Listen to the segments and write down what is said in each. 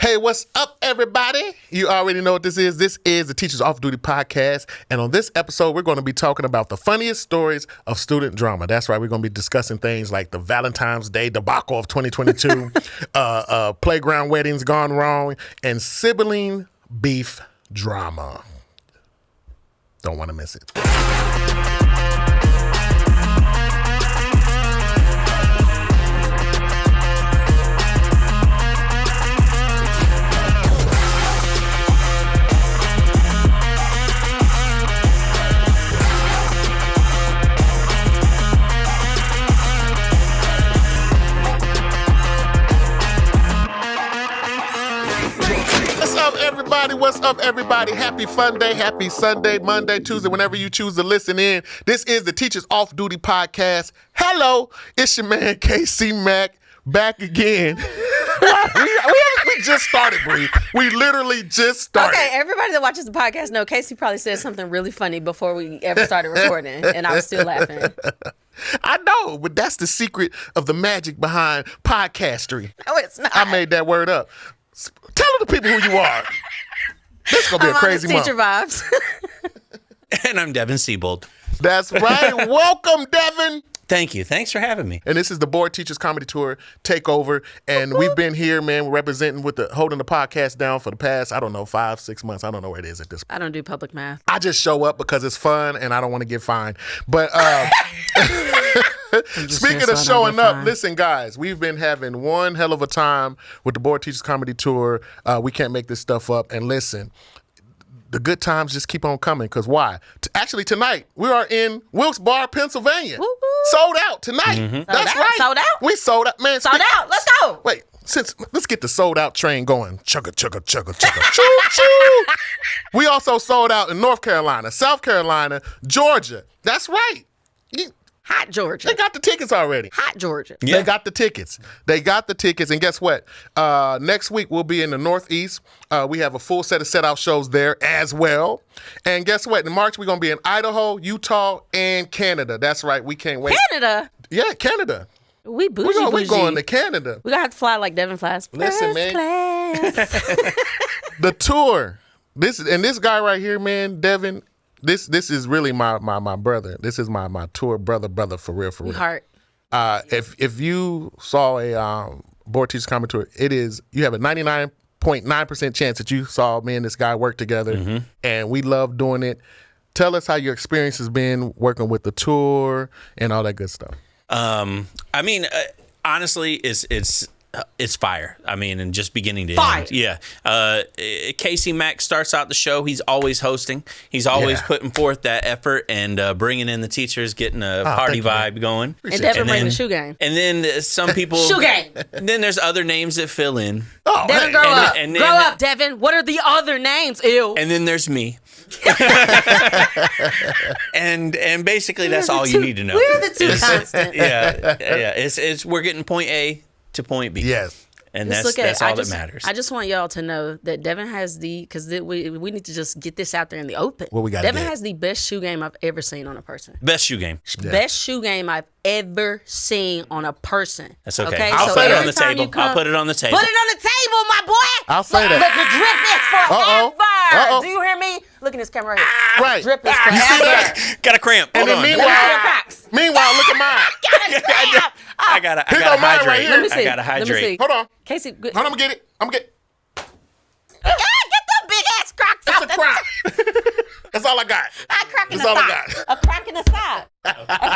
Hey, what's up, everybody? You already know what this is. This is the Teachers Off Duty Podcast. And on this episode, we're going to be talking about the funniest stories of student drama. That's right. We're going to be discussing things like the Valentine's Day debacle of 2022, playground weddings gone wrong, and sibling beef drama. Don't want to miss it. What's up, everybody? Happy fun day, happy Sunday, Monday, Tuesday, whenever you choose to listen in. This is the Teachers Off Duty Podcast. Hello, it's your man, KC Mack, back again. we just started, Bri. We literally just started. Okay, everybody that watches the podcast know Casey probably said something really funny before we ever started recording, and I was still laughing. I know, but that's the secret of the magic behind podcastery. No, it's not. I made that word up. Tell the people who you are. This is going to be a crazy month. HonestTeacherVibes. And I'm Devin Siebold. That's right. Welcome, Devin. Thank you. Thanks for having me. And this is the Board Teachers Comedy Tour Takeover. And we've been here, man, representing holding the podcast down for the past, 5-6 months. I don't know where it is at this point. I don't do public math. I just show up because it's fun and I don't want to get fined. But speaking of showing up, listen, guys, we've been having one hell of a time with the Board Teachers Comedy Tour. We can't make this stuff up. And listen, the good times just keep on coming. Because why? Actually, tonight, we are in Wilkes-Barre, Pennsylvania. Woo-hoo. Sold out tonight. Mm-hmm. That's right. Sold out? We sold out. Man, sold out. Let's go. Wait, let's get the sold out train going. Chugga, chugga, chugga, chugga. Choo, choo. We also sold out in North Carolina, South Carolina, Georgia. That's right. Hot Georgia. They got the tickets already. Hot Georgia. Yeah. They got the tickets. And guess what? Next week, we'll be in the Northeast. We have a full set of set-out shows there as well. And guess what? In March, we're going to be in Idaho, Utah, and Canada. That's right. We can't wait. Canada? Yeah, Canada. We bougie. We're going to Canada. We're going to have to fly like Devin flies. Listen, man. The tour. This guy right here, man, Devin, This is really my brother. This is my tour brother for real. Heart. If you saw a Board Teachers Comedy Tour, you have a 99.9% chance that you saw me and this guy work together, and we love doing it. Tell us how your experience has been working with the tour and all that good stuff. Honestly, it's fire. And just beginning to fire. end. Yeah. KC Mack starts out the show. He's always hosting. He's always putting forth that effort and bringing in the teachers, getting a party vibe going. And Devin bring the shoe game. And then some people... shoe game. Then there's other names that fill in. Oh, Devin, grow up. Grow up, Devin. What are the other names? Ew. And then there's me. and basically that's all you need to know. We're the two constant. Yeah. We're getting point A to point B. Yes. And that's all that matters. I just want y'all to know that Devin has because we need to just get this out there in the open. What we got? Devin has the best shoe game I've ever seen on a person. Best shoe game. Yeah. Best shoe game I've ever seen on a person. That's okay. I'll put it on the table. I'll put it on the table. Put it on the table, my boy. I'll say that. Look, the drip is forever. Do you hear me? Look at this camera right here. Right. Drip is forever. You see that? Got a cramp. And Hold on. Meanwhile, look at mine. I gotta hydrate. Right here. Let me see. I gotta hydrate. Hold on. Casey, Hold on, I'm gonna get it. Get them big ass Crocs out. That's a crock. That's all I got. A crock in That's all I a sock. got. A crock in a sock. A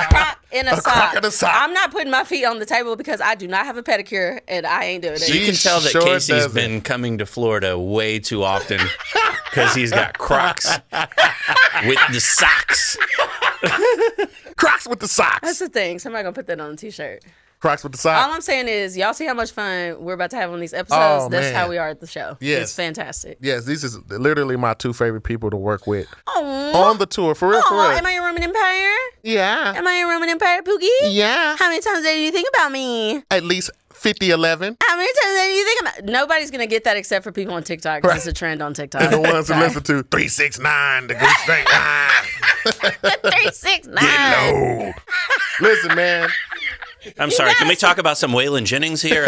crock in a sock. Crock in a sock. I'm not putting my feet on the table because I do not have a pedicure and I ain't doing it. You can tell that sure Casey's doesn't. been coming to Florida way too often because he's got Crocs with the socks. Crocs with the socks. That's the thing. Somebody gonna put that on a t-shirt. Crocs with the socks. All I'm saying is, y'all see how much fun we're about to have on these episodes? Oh, That's man. how we are at the show. Yes. It's fantastic. Yes, these is literally my two favorite people to work with Aww. on the tour. For real, for real. Am I your Roman Empire? Yeah. Am I your Roman Empire, Pookie? Yeah. How many times did you think about me? At least 50-11. How many times did you think about? Nobody's gonna get that except for people on TikTok. Because it's a trend on TikTok. And the ones who listen to 369, the good straight line. 369. Get low. Listen, man. I'm sorry. Can we talk about some Waylon Jennings here?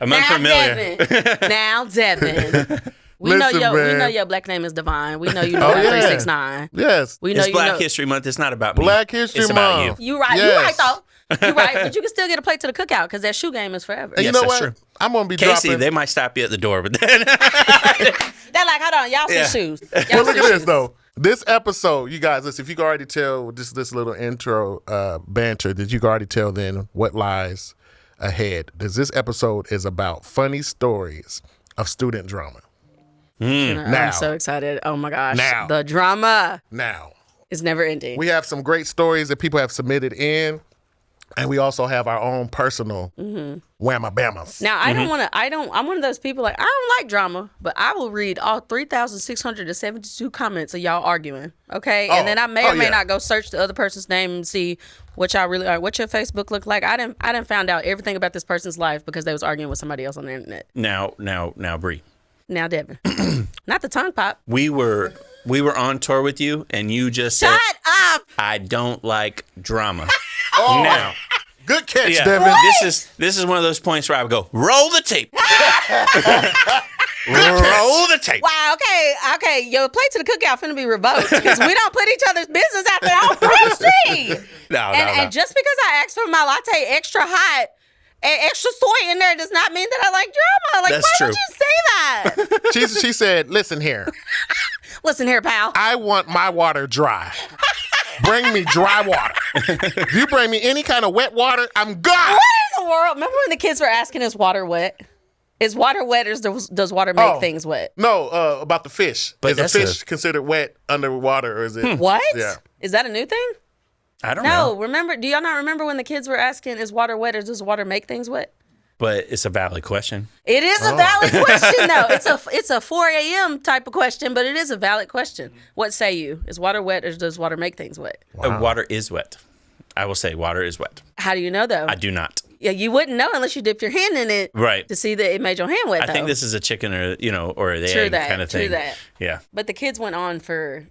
I'm unfamiliar. Now, Devin. We Listen, know man. your black name is Divine. We know you know 369. Yes. We know It's you Black know. History Month. It's not about me. Black History It's about Month. you. You right. Yes. You right though. You right. But you can still get a plate to the cookout because that shoe game is forever. And Yes, you know that's what? true. I'm gonna be Casey, dropping. they might stop you at the door, but then They're like, hold on, y'all some Yeah. shoes. Well, Y'all look some at this shoes. though. This episode, you guys, listen, if you can already tell this little intro banter, that you can already tell then what lies ahead. This episode is about funny stories of student drama. Now. I'm so excited. Oh my gosh. Now. The drama Now, is never ending. we have some great stories that people have submitted in, and we also have our own personal whamma bammas. Now I'm one of those people like I don't like drama, but I will read all 3,672 comments of y'all arguing. Okay. And then I may or may not go search the other person's name and see what y'all really are, what your Facebook look like. I didn't found out everything about this person's life because they was arguing with somebody else on the internet. now, Bri. Now, Devin. Not the tongue pop. We were on tour with you, and you just said, Shut up. "I don't like drama." Oh, Now, good catch, yeah, Devin. this is one of those points where I would go, roll the tape. Roll the tape. Wow, okay. Your plate to the cookout finna be revoked because we don't put each other's business out there on Front Street. No. And just because I asked for my latte extra hot and extra soy in there does not mean that I like drama. Like, That's why would true. you say that? She said, listen here, Listen here, pal. I want my water dry. Bring me dry water. If you bring me any kind of wet water, I'm gone. What in the world? Remember when the kids were asking, is water wet? Is water wet or does water make things wet? No, about the fish. But Is a that's fish considered wet underwater, or is it? What? Yeah. Is that a new thing? I don't No, know, remember, do y'all not remember when the kids were asking, is water wet or does water make things wet? but it's a valid question. It is a valid question, though. It's a 4 a.m. type of question, but it is a valid question. What say you? Is water wet or does water make things wet? Water is wet. I will say water is wet. How do you know, though? I do not. Yeah, you wouldn't know unless you dipped your hand in it, Right. to see that it made your hand wet. I think this is a chicken or the True egg that, kind of true thing. that. Yeah. But the kids went on for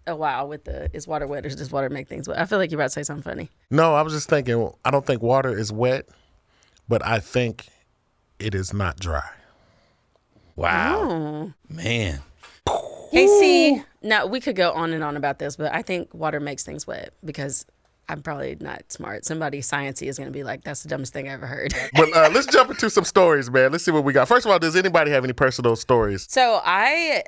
a while with the is water wet or does water make things wet? I feel like you're about to say something funny. No, I was just thinking, I don't think water is wet, but I think it is not dry. Wow. Man. KC, now we could go on and on about this, but I think water makes things wet because I'm probably not smart. Somebody sciencey is going to be like, that's the dumbest thing I ever heard. But let's jump into some stories, man. Let's see what we got. First of all, does anybody have any personal stories? So I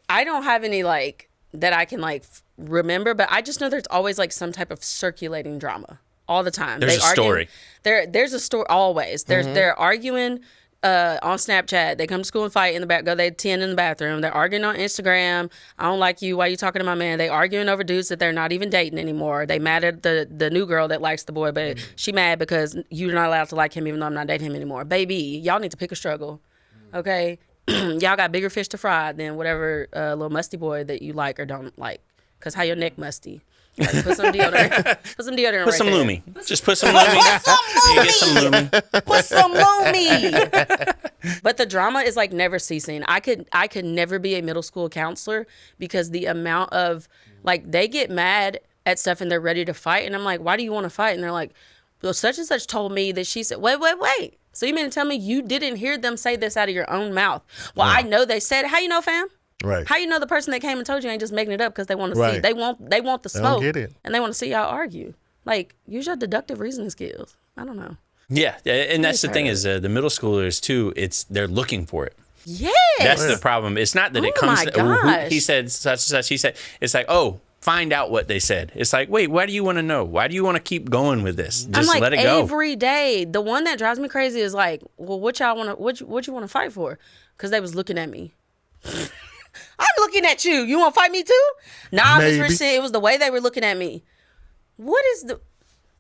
don't have any like that I can like remember, but I just know there's always like some type of circulating drama all the time. There's a story. There's a story always. They're arguing on Snapchat. They come to school and fight in the back. They 10 in the bathroom. They're arguing on Instagram. I don't like you. Why you talking to my man? They arguing over dudes that they're not even dating anymore. They mad at the new girl that likes the boy, but she mad because you're not allowed to like him even though I'm not dating him anymore. Baby, y'all need to pick a struggle. Okay? Y'all got bigger fish to fry than whatever little musty boy that you like or don't like. Because how your neck musty? Like, put some deodorant. Put some deodorant. Put some there. Lumi. Just put some Lumi. You get some Lumi. Put some Lumi. But the drama is like never ceasing. I could never be a middle school counselor because the amount of like they get mad at stuff and they're ready to fight, and I'm like, why do you want to fight? And they're like, well, such and such told me that she said, wait. So you mean to tell me you didn't hear them say this out of your own mouth? Well, I know they said it. How you know, fam? Right. How you know the person that came and told you ain't just making it up because they want to see? Right. They want the smoke. get it. And they want to see y'all argue. Like, use your deductive reasoning skills. I don't know. Yeah, and that's the thing is the middle schoolers too. They're looking for it. Yes. That's the problem. It's not that it comes. my gosh. He said such and such. He said it's like, oh, find out what they said. It's like, wait, why do you want to know? Why do you want to keep going with this? Just I'm like, let it go. every day. The one that drives me crazy is like, well, what y'all want to? What you want to fight for? Because they was looking at me. I'm looking at you. You want to fight me too? Nah, Miss Maybe. Richardson. It was the way they were looking at me. What is the?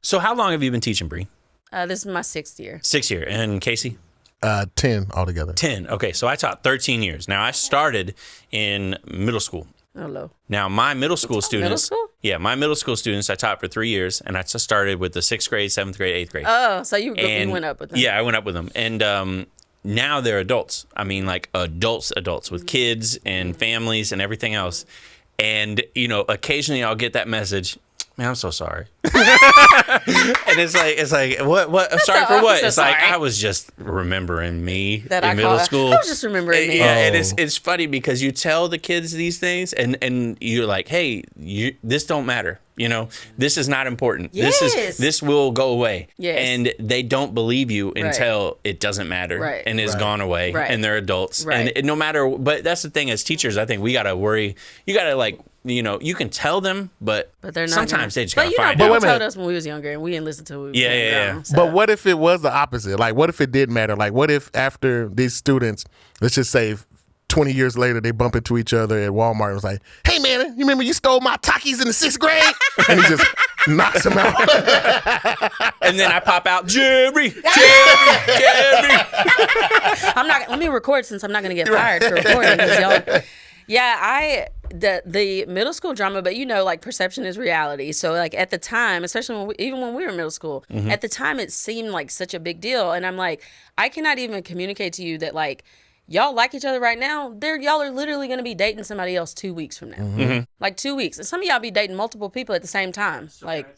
So how long have you been teaching, Bri? This is my 6th year. 6 years. And Casey? 10 altogether. 10. Okay, so I taught 13 years. Now I started in middle school. Oh, low. Now my middle school students. school? Yeah, my middle school students I taught for 3 years, and I just started with the 6th grade, 7th grade, 8th grade. Oh, so you And went up with them. Yeah, I went up with them. And now they're adults. I mean, like adults with kids and families and everything else. And, occasionally I'll get that message, man, I'm so sorry. And it's like, what? I'm sorry for what? It's like, I was just remembering me that in middle school. I was just remembering me. Yeah, and it's funny because you tell the kids these things, and you're like, hey, this don't matter. This is not important. Yes. This will go away. Yes. And they don't believe you until it doesn't matter and is gone away and they're adults. And no matter, but that's the thing as teachers, I think we got to worry. You got to like, you can tell them, but they're not sometimes they just got to find out. out. But told us when we was younger and we didn't listen to it. Yeah. So. But what if it was the opposite? Like, what if it did matter? Like, what if after these students, let's just say 20 years later, they bump into each other at Walmart and was like, hey, man, you remember you stole my Takis in the 6th grade? And he just knocks him out. And then I pop out, Jerry. Let me record since I'm not going to get fired for recording. The middle school drama, but like perception is reality. So like at the time, especially even when we were in middle school, at the time it seemed like such a big deal. And I'm like, I cannot even communicate to you that like, y'all like each other right now. Y'all are literally going to be dating somebody else 2 weeks from now. Like 2 weeks. And some of y'all be dating multiple people at the same time. Like,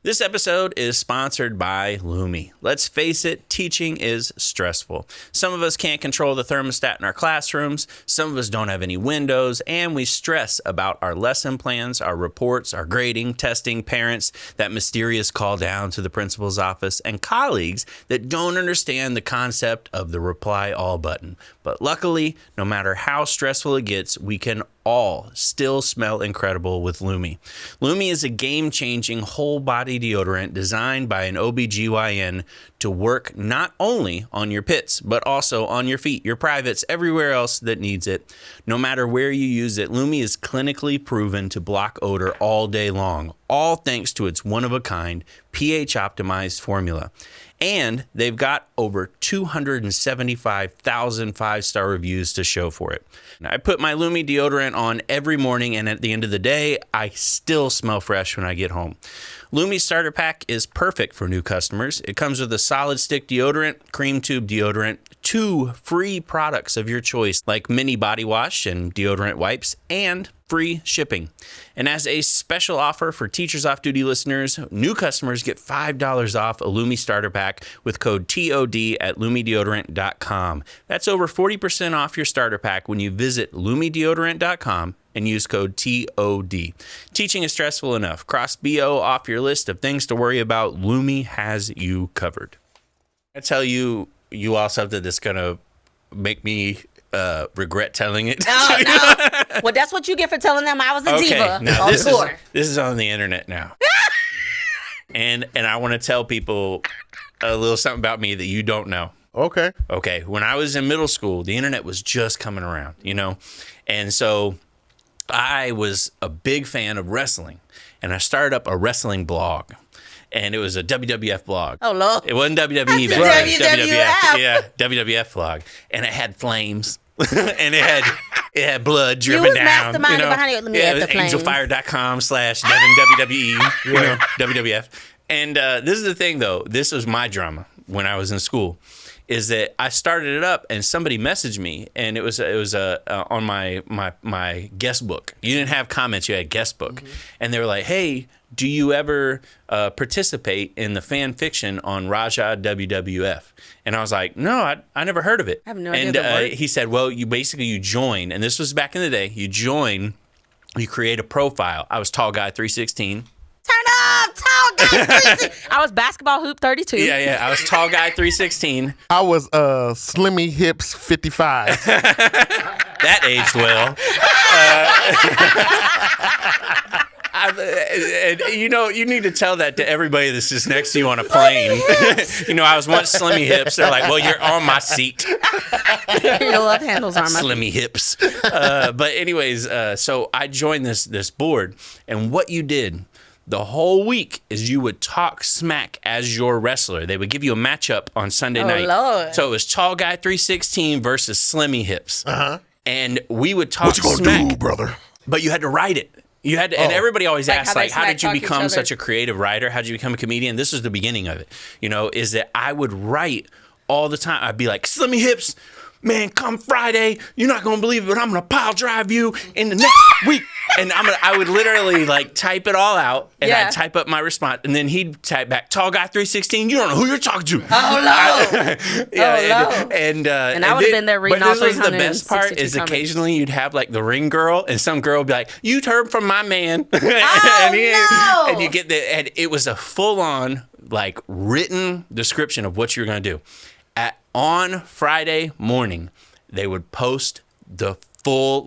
this episode is sponsored by Lumi. Let's face it, teaching is stressful. Some of us can't control the thermostat in our classrooms. Some of us don't have any windows, and we stress about our lesson plans, our reports, our grading, testing, parents, that mysterious call down to the principal's office, and colleagues that don't understand the concept of the reply all button. But luckily, no matter how stressful it gets, we can all still smell incredible with Lumi. Lumi is a game-changing whole-body deodorant designed by an OBGYN to work not only on your pits, but also on your feet, your privates, everywhere else that needs it. No matter where you use it, Lumi is clinically proven to block odor all day long, all thanks to its one-of-a-kind, pH-optimized formula. And they've got over 275,000 5-star reviews to show for it. Now, I put my Lumi deodorant on every morning, and at the end of the day, I still smell fresh when I get home. Lumi Starter Pack is perfect for new customers. It comes with a solid stick deodorant, cream tube deodorant, 2 free products of your choice like mini body wash and deodorant wipes, and free shipping. And as a special offer for Teachers Off Duty listeners, new customers get $5 off a Lumi Starter Pack with code TOD at LumiDeodorant.com. That's over 40% off your starter pack when you visit LumiDeodorant.com and use code TOD. Teaching is stressful enough. Cross BO off your list of things to worry about. Lumi has you covered. I tell you all something that's going to make me regret telling it. Oh, no. Well, that's what you get for telling them I was a diva now, on tour. This is on the internet now. and I want to tell people a little something about me that you don't know. Okay. When I was in middle school, the internet was just coming around, And so I was a big fan of wrestling, and I started up a wrestling blog. And it was a WWF blog. Oh, Lord. It wasn't WWE, but right. WWF. Yeah, WWF blog. And it had flames. And it had blood dripping down. Mastermind behind it. Let me add the flames. Angelfire.com/DevinWWE, WWF. And this is the thing, though. This was my drama when I was in school. Is that I started it up and somebody messaged me, and it was on my guest book. You didn't have comments, you had guest book. And they were like, hey, do you ever participate in the fan fiction on Raja WWF? And I was like, no, I never heard of it. I have no idea. And he said, well, you join, and this was back in the day, you join, you create a profile. I was Tall Guy 316. Turn up, Tall Guy 316. I was Basketball Hoop 32. Yeah, I was Tall Guy 316. I was Slimmy Hips 55. That aged well. You need to tell that to everybody that's just next to you on a plane. I was once Slimmy Hips. They're like, well, you're on my seat. Your love handles are my Slimmy Hips. But anyways, so I joined this board, and what you did the whole week is you would talk smack as your wrestler. They would give you a matchup on Sunday night. Lord. So it was Tall Guy 316 versus Slimmy Hips. And we would talk What you gonna smack. do, brother? But you had to write it. You had to, and everybody always asks, how did you smack talk become each such a creative writer? How did you become a comedian? This was the beginning of it. Is that I would write all the time. I'd be like, Slimmy Hips, man, come Friday, you're not going to believe it, but I'm going to pile drive you in the next week. And I would literally like type it all out, and I'd type up my response, and then he'd type back, tall guy 316, you don't know who you're talking to. Oh, no. And I would have been there reading all 362 comments. The best part is occasionally you'd have like the ring girl, and some girl would be like, you heard from my man. And you get and it was a full-on like written description of what you were going to do. On Friday morning, they would post the full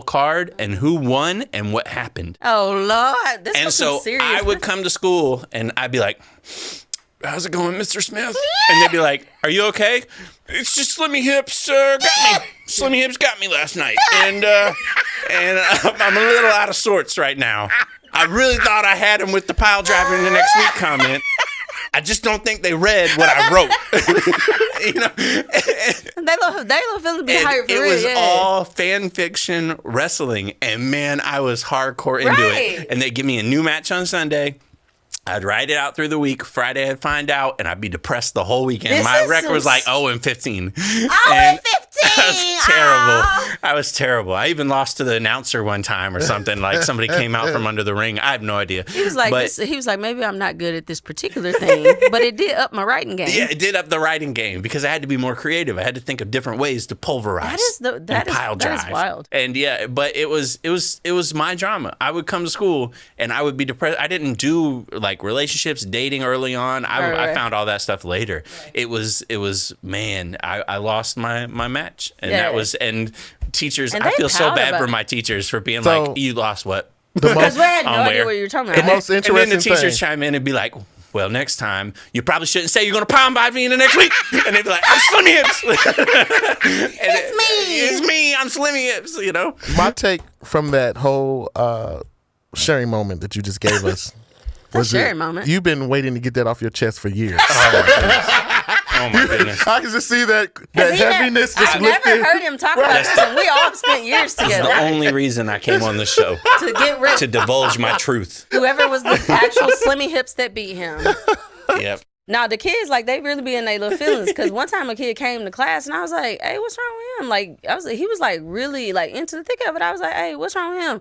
card and who won and what happened. Oh Lord, this and was so serious. I would come to school and I'd be like, how's it going, Mr. Smith? And they'd be like, are you okay? It's just Slimmy Hips got me. Slimmy Hips got me last night, and I'm a little out of sorts right now. I really thought I had him with the pile driver in the next week comment. I just don't think they read what I wrote. They don't feel to be hurt for it real. was all fan fiction wrestling, and man, I was hardcore into it. And they'd give me a new match on Sunday. I'd write it out through the week. Friday, I'd find out, and I'd be depressed the whole weekend. My record was like 0-15. 0-15. I was terrible. I even lost to the announcer one time or something. Like somebody came out from under the ring. I have no idea. He was like, maybe I'm not good at this particular thing, but it did up my writing game. Yeah, it did up the writing game because I had to be more creative. I had to think of different ways to pulverize pile drive. That is wild. And yeah, but it was my drama. I would come to school and I would be depressed. I didn't do like relationships, dating early on. I found all that stuff later. Right. It was man, I lost my match, and that was teachers. I feel so bad for my teachers for being like, you lost what? Because we had no idea what you were talking about. The most interesting and then the teachers chime in and be like, well, next time you probably shouldn't say you're going to pound by me in the next week. And they'd be like, I'm Slimmy Hips. It's me. I'm Slimmy Hips. You know. My take from that whole sharing moment that you just gave us. Moment. You've been waiting to get that off your chest for years. Oh my goodness. I can just see that heaviness just I've never heard him talk about this, and we all spent years together. That's the only reason I came on the show. To get rid to divulge my truth. Whoever was the actual Slimmy Hips that beat him. Yep. Now, the kids, like, they really be in their little feelings. Because one time a kid came to class, and I was like, hey, what's wrong with him? Like, he was, like, really, like, into the thick of it. I was like, hey, what's wrong with him?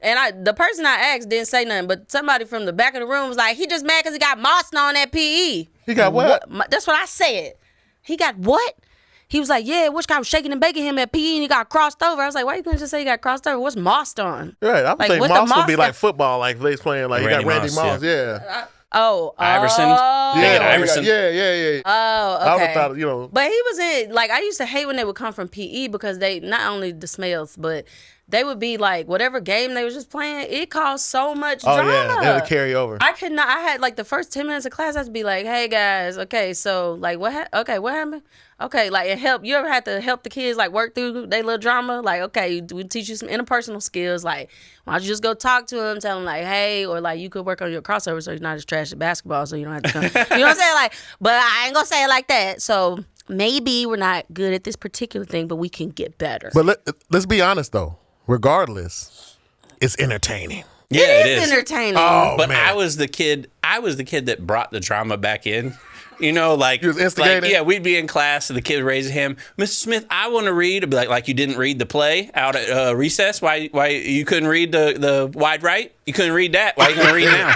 And the person I asked didn't say nothing, but somebody from the back of the room was like, he just mad because he got mossed on that PE. He got what? That's what I said. He got what? He was like, yeah, which guy was shaking and baking him at PE and he got crossed over. I was like, why you couldn't just say he got crossed over? What's mossed on? Right, I would think moss would be like football, like they playing, like Randy you got Randy Moss, yeah. Iverson? Iverson. Yeah. Oh, okay. I would have thought, you know. But he was in, like, I used to hate when they would come from PE because they, not only the smells, but they would be like, whatever game they was just playing, it caused so much drama. Oh, yeah, they would carry over. I could not, I had like the first 10 minutes of class, I had to be like, hey guys, okay, so like, what happened? Okay, like, it help. You ever had to help the kids like work through their little drama? Like, okay, we teach you some interpersonal skills. Like, why don't you just go talk to them, tell them like, hey, or like you could work on your crossover so you're not as trash at basketball, so you don't have to come. You know what I'm saying? Like, but I ain't gonna say it like that. So maybe we're not good at this particular thing, but we can get better. But let's be honest though. Regardless, it's entertaining. Yeah, it is entertaining. Oh, but man. I was the kid that brought the drama back in. You know, like, he was instigating? Like, yeah, we'd be in class and the kid would raise his hand. Mr. Smith, I want to read. It'd be like you didn't read the play out at recess. Why you couldn't read the wide right? You couldn't read that. Why are you going to read now?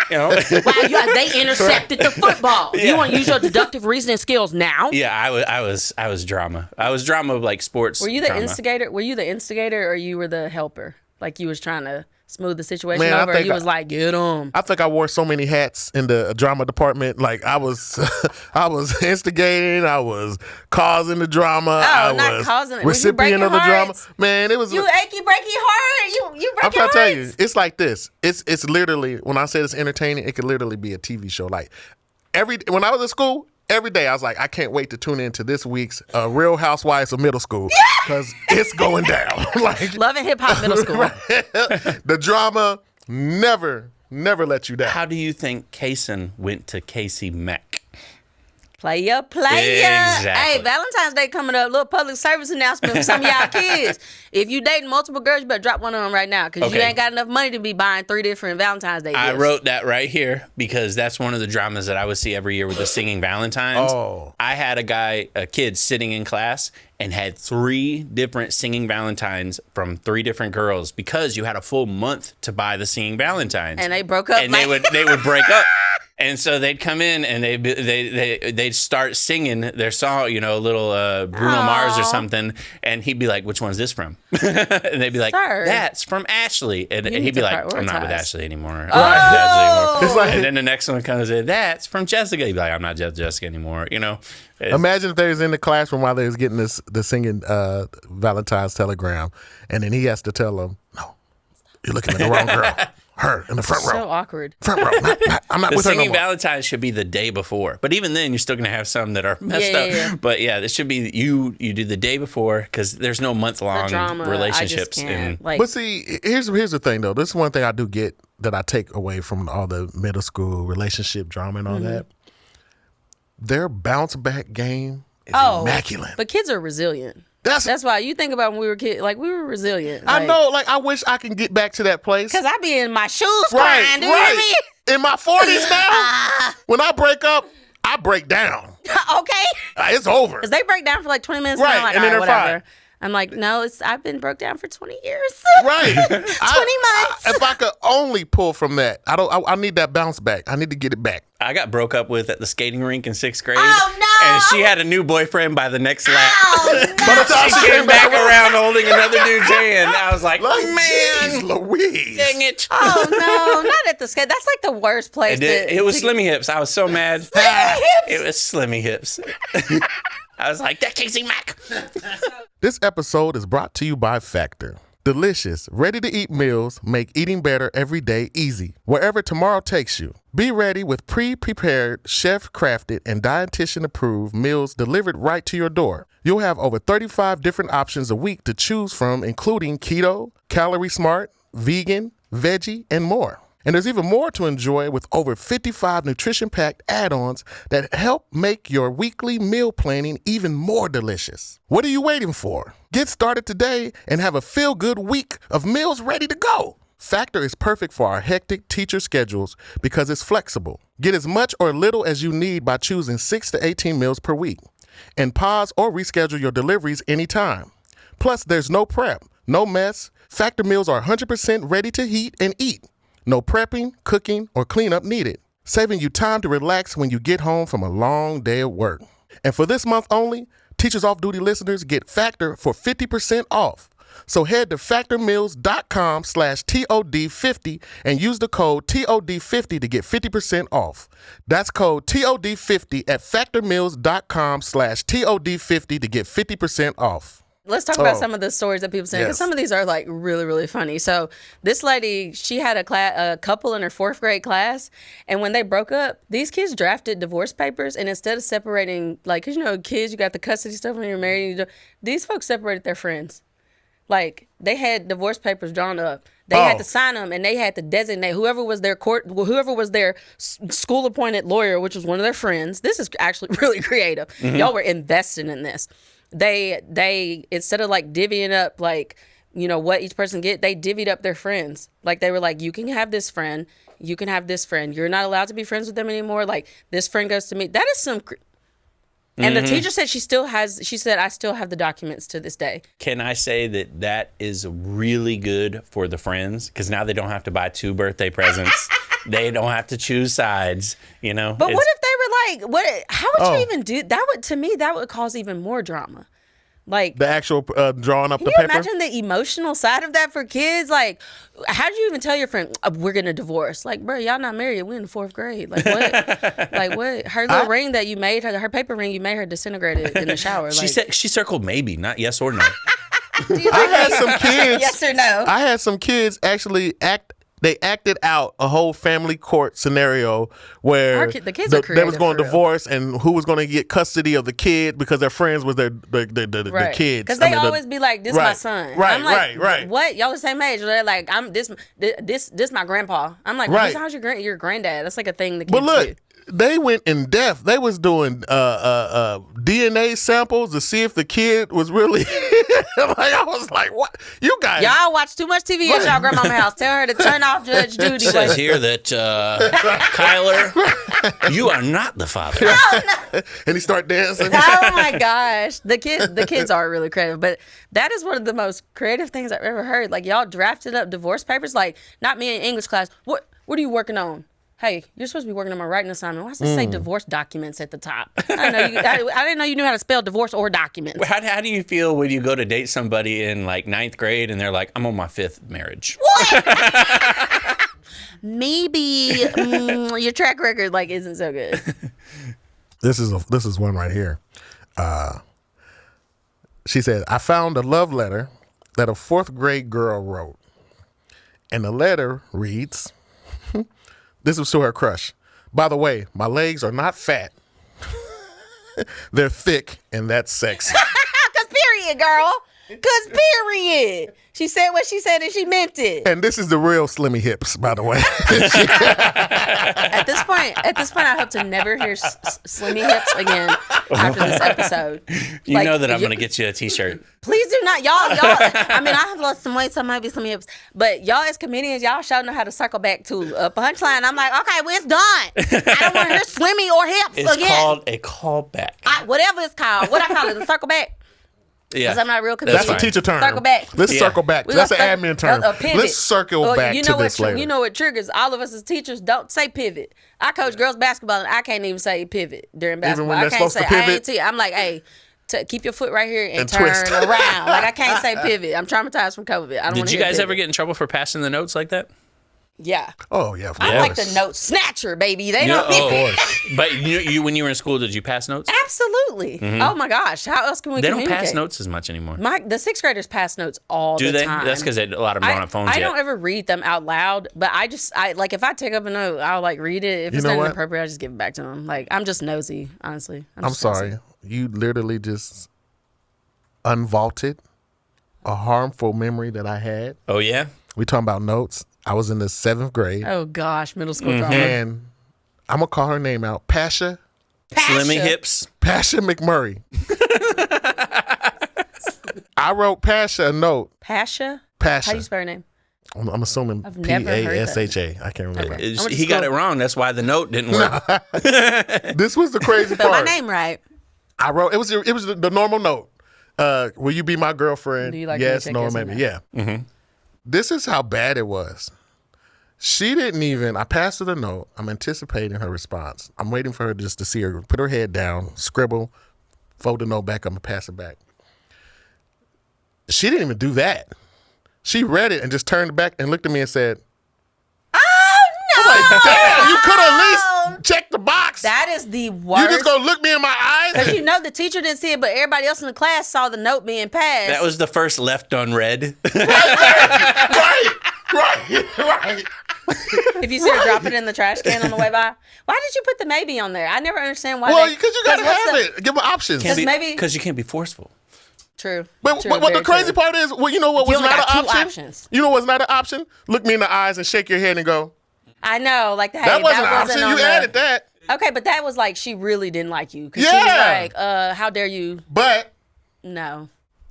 You know? Wow, they intercepted the football. Yeah. You want to use your deductive reasoning skills now? Yeah, I was drama. I was drama of like sports. Were you the drama. instigator? Were you the instigator or you were the helper? Like you was trying to smooth the situation over, or you was like, get them. I think I wore so many hats in the drama department. Like I was instigating, I was causing the drama. Oh, not causing it. Recipient of the drama. Man, it was you achy breaky heart. You break I'm your trying to tell hearts. you, it's like this. It's literally, when I say it's entertaining, it could literally be a TV show. Like when I was in school, every day I was like, I can't wait to tune into this week's Real Housewives of Middle School because it's going down. Like Love and Hip Hop Middle School. The drama never let you down. How do you think Kaysen went to KC Mack? Player. Exactly. Hey, Valentine's Day coming up. Little public service announcement for some of y'all kids. If you dating multiple girls, you better drop one of them right now because you ain't got enough money to be buying 3 different Valentine's Day gifts. I wrote that right here because that's one of the dramas that I would see every year with the singing Valentines. Oh. I had a kid sitting in class and had 3 different singing Valentines from 3 different girls because you had a full month to buy the singing Valentines. And they broke up. And they would break up. And so they'd come in and they'd start singing their song, you know, a little Bruno Mars or something, and he'd be like, "Which one's this from?" And they'd be like, Sir. "That's from Ashley," and he'd be like, "I'm not with Ashley anymore." I'm Oh. not with Ashley anymore. It's like- And then the next one comes in, "That's from Jessica." He'd be like, "I'm not Jessica anymore." You know. Imagine if they was in the classroom while they was getting the singing Valentine's telegram, and then he has to tell them, "No, you're looking at the wrong girl. Her in the front row. So awkward. Front row. I'm not The with her no singing more." Valentine's should be the day before, but even then, you're still gonna have some that are messed Yeah, up. yeah, yeah. But yeah, this should be you do the day before because there's no month The long drama. relationships. I just can't. Like, But see, here's the thing though. This is one thing I do get that I take away from all the middle school relationship drama and all that. Their bounce back game is immaculate. But kids are resilient. That's why you think about when we were kids, like we were resilient. I know. Like I wish I can get back to that place. Because I be in my shoes crying. Do you hear me? In my 40s now, when I break up, I break down. Okay. It's over. Because they break down for like 20 minutes Right, and I'm like, and then all right, they're whatever. fine. I'm like, no, I've been broke down for 20 years. Right. 20 months. If I could only pull from that, I need that bounce back. I need to get it back. I got broke up with at the skating rink in 6th grade. Oh, no. And she had a new boyfriend by the next lap. Oh, no. By the time She came back around holding another dude's hand. I was like, Like, man, geez, Louise. dang it. Oh, no. Not at the skate. That's like the worst place It was Slimmy Hips. I was so mad. Slimmy Hips? It was Slimmy Hips. I was like, that KC Mack. This episode is brought to you by Factor. Delicious, ready-to-eat meals make eating better every day easy, wherever tomorrow takes you. Be ready with pre-prepared, chef-crafted, and dietitian-approved meals delivered right to your door. You'll have over 35 different options a week to choose from, including keto, calorie smart, vegan, veggie, and more. And there's even more to enjoy with over 55 nutrition-packed add-ons that help make your weekly meal planning even more delicious. What are you waiting for? Get started today and have a feel-good week of meals ready to go. Factor is perfect for our hectic teacher schedules because it's flexible. Get as much or little as you need by choosing 6 to 18 meals per week. And pause or reschedule your deliveries anytime. Plus, there's no prep, no mess. Factor meals are 100% ready to heat and eat. No prepping, cooking, or cleanup needed, saving you time to relax when you get home from a long day of work. And for this month only, Teachers Off Duty listeners get Factor for 50% off. So head to factormeals.com/TOD50 and use the code TOD50 to get 50% off. That's code TOD50 at factormeals.com/TOD50 to get 50% off. Let's talk about some of the stories that people say because some of these are like really, really funny. So this lady, she had a couple in her 4th grade class, and when they broke up, these kids drafted divorce papers, and instead of separating, like, because you know, kids, you got the custody stuff when you're married. These folks separated their friends. Like they had divorce papers drawn up. They had to sign them, and they had to designate whoever was their school appointed lawyer, which was one of their friends. This is actually really creative. Y'all were invested in this. They instead of like divvying up like, you know, what each person get, they divvied up their friends. Like they were like, you can have this friend, you can have this friend. You're not allowed to be friends with them anymore. Like this friend goes to me. That is some. And the teacher said she said, I still have the documents to this day. Can I say that is really good for the friends? Because now they don't have to buy 2 birthday presents. They don't have to choose sides, you know? But what if they were like, how would you even do that? To me, that would cause even more drama. Like The actual drawing up the can you paper. imagine the emotional side of that for kids? Like, how do you even tell your friend we're gonna divorce? Like, bro, y'all not married. We're in the 4th grade. Like what? Like what? Her little ring that you made her paper ring you made her disintegrated in the shower. She like, said she circled maybe, not yes or no. do you I like had me? some kids. Yes or no? I had some kids actually acted out a whole family court scenario where The kids are they was creative, going to for real. divorce and who was going to get custody of the kid because their friends was their kids. Because they always be like, "This my son." Right, I'm like, right. What? Y'all the same age? They're like, "I'm this my grandpa." I'm like, Right. "How's your granddad?" That's like a thing the kids But look, do. they went in depth. They was doing DNA samples to see if the kid was really. I was like, what? You guys. Y'all watch too much TV at y'all grandmama's house. Tell her to turn off Judge Judy. It says here that Kyler, you are not the father. And he start dancing. Oh my gosh, the kids are really creative, but that is one of the most creative things I've ever heard. Like y'all drafted up divorce papers, like not me in English class. What are you working on? Hey, you're supposed to be working on my writing assignment. Why does it say divorce documents at the top? I didn't know you knew how to spell divorce or documents. How do you feel when you go to date somebody in like 9th grade and they're like, I'm on my 5th marriage? What? Maybe your track record like isn't so good. This is one right here. She said, I found a love letter that a 4th grade girl wrote. And the letter reads, this was to her crush. By the way, my legs are not fat. They're thick, and that's sexy. 'Cause period, girl. 'Cause period. She said what she said and she meant it. And this is the real Slimmy hips, by the way. At this point, I hope to never hear Slimmy hips again after this episode. You know that I'm going to get you a T-shirt. Please do not, y'all. I mean, I have lost some weight, so maybe some hips. But y'all, as comedians, y'all sure know how to circle back to a punchline. I'm like, okay, well, it's done. I don't want to hear Slimmy or hips It's again. called a callback. Whatever it's called. What I call it, a circle back. Yeah, Because I'm not a real comedian. That's a teacher term. Circle back. Let's circle back. That's an admin term. A pivot. Let's circle back to this later. You know what triggers all of us as teachers? Don't say pivot. I coach girls basketball and I can't even say pivot during basketball. when they're I can't supposed say to pivot? INT. I'm like, hey, keep your foot right here and turn twist. around. Like I can't say pivot. I'm traumatized from COVID. I don't Did want you to guys pivot. ever get in trouble for passing the notes like that? Yeah. Oh, yeah. Of I'm course. like the note snatcher, baby. They You know- don't. But you when you were in school, did you pass notes? Absolutely. Oh my gosh. How else can we They don't communicate? pass notes as much anymore. The 6th graders pass notes all Do the they? time. That's because a lot of them don't have phones I yet. don't ever read them out loud, but I like if I take up a note, I'll like read it. If You it's know not what? inappropriate, I just give it back to them. Like I'm just nosy, honestly. I'm just sorry. nosy. You literally just unvaulted a harmful memory that I had. Oh yeah. We talking about notes. I was in the 7th grade, Oh gosh, middle school drama. and I'm gonna call her name out. Pasha Slimmy hips. McMurray. I wrote Pasha a note. Pasha? Pasha. How do you spell her name? I'm assuming I've never heard that. Pasha. I can't remember. Okay. I went to He got it school. wrong. That's why the note didn't work. This was the crazy Spell my part. name right. I wrote it was the normal note. Will you be my girlfriend? Do you like me? yes, Check no, yes or maybe. no. Yeah. Mm-hmm. This is how bad it was. She didn't even. I passed her the note. I'm anticipating her response. I'm waiting for her just to see her put her head down, scribble, fold the note back. I'm gonna pass it back. She didn't even do that. She read it and just turned back and looked at me and said, Oh no! I'm like, damn, you could at least check the box. That is the worst. You just gonna look me in my eyes? Because you know the teacher didn't see it, but everybody else in the class saw the note being passed. That was the first left unread. right. If you see her drop it in the trash can on the way by, why did you put the maybe on there? I never understand why. Well, because you gotta what's have the- it. Give them options. Because you can't be forceful. True. But True, what the very crazy true. part is, well, you know what You was only not got an two option? options. You know what's not an option? Look me in the eyes and shake your head and go, I know, like hey, that wasn't an option. on You the- added that. Okay, but that was like she really didn't like you. 'Cause Yeah. She was like, how dare you? But No.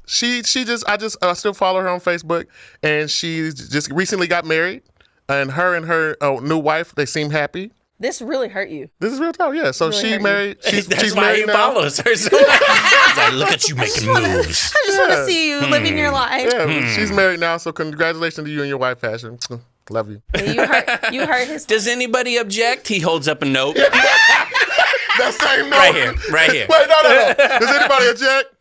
I still follow her on Facebook, and she just recently got married, and her new wife, they seem happy. This really hurt you. This is real talk, yeah. So Really she hurt you. married. That's She's why married he now. follows her. So he's like, look at you making moves. I just want to see you living your life. Yeah, she's married now. So congratulations to you and your wife, Passion. Love you. You hurt his. Does anybody object? He holds up a note. That same note. Right here. Wait, no. Does anybody object?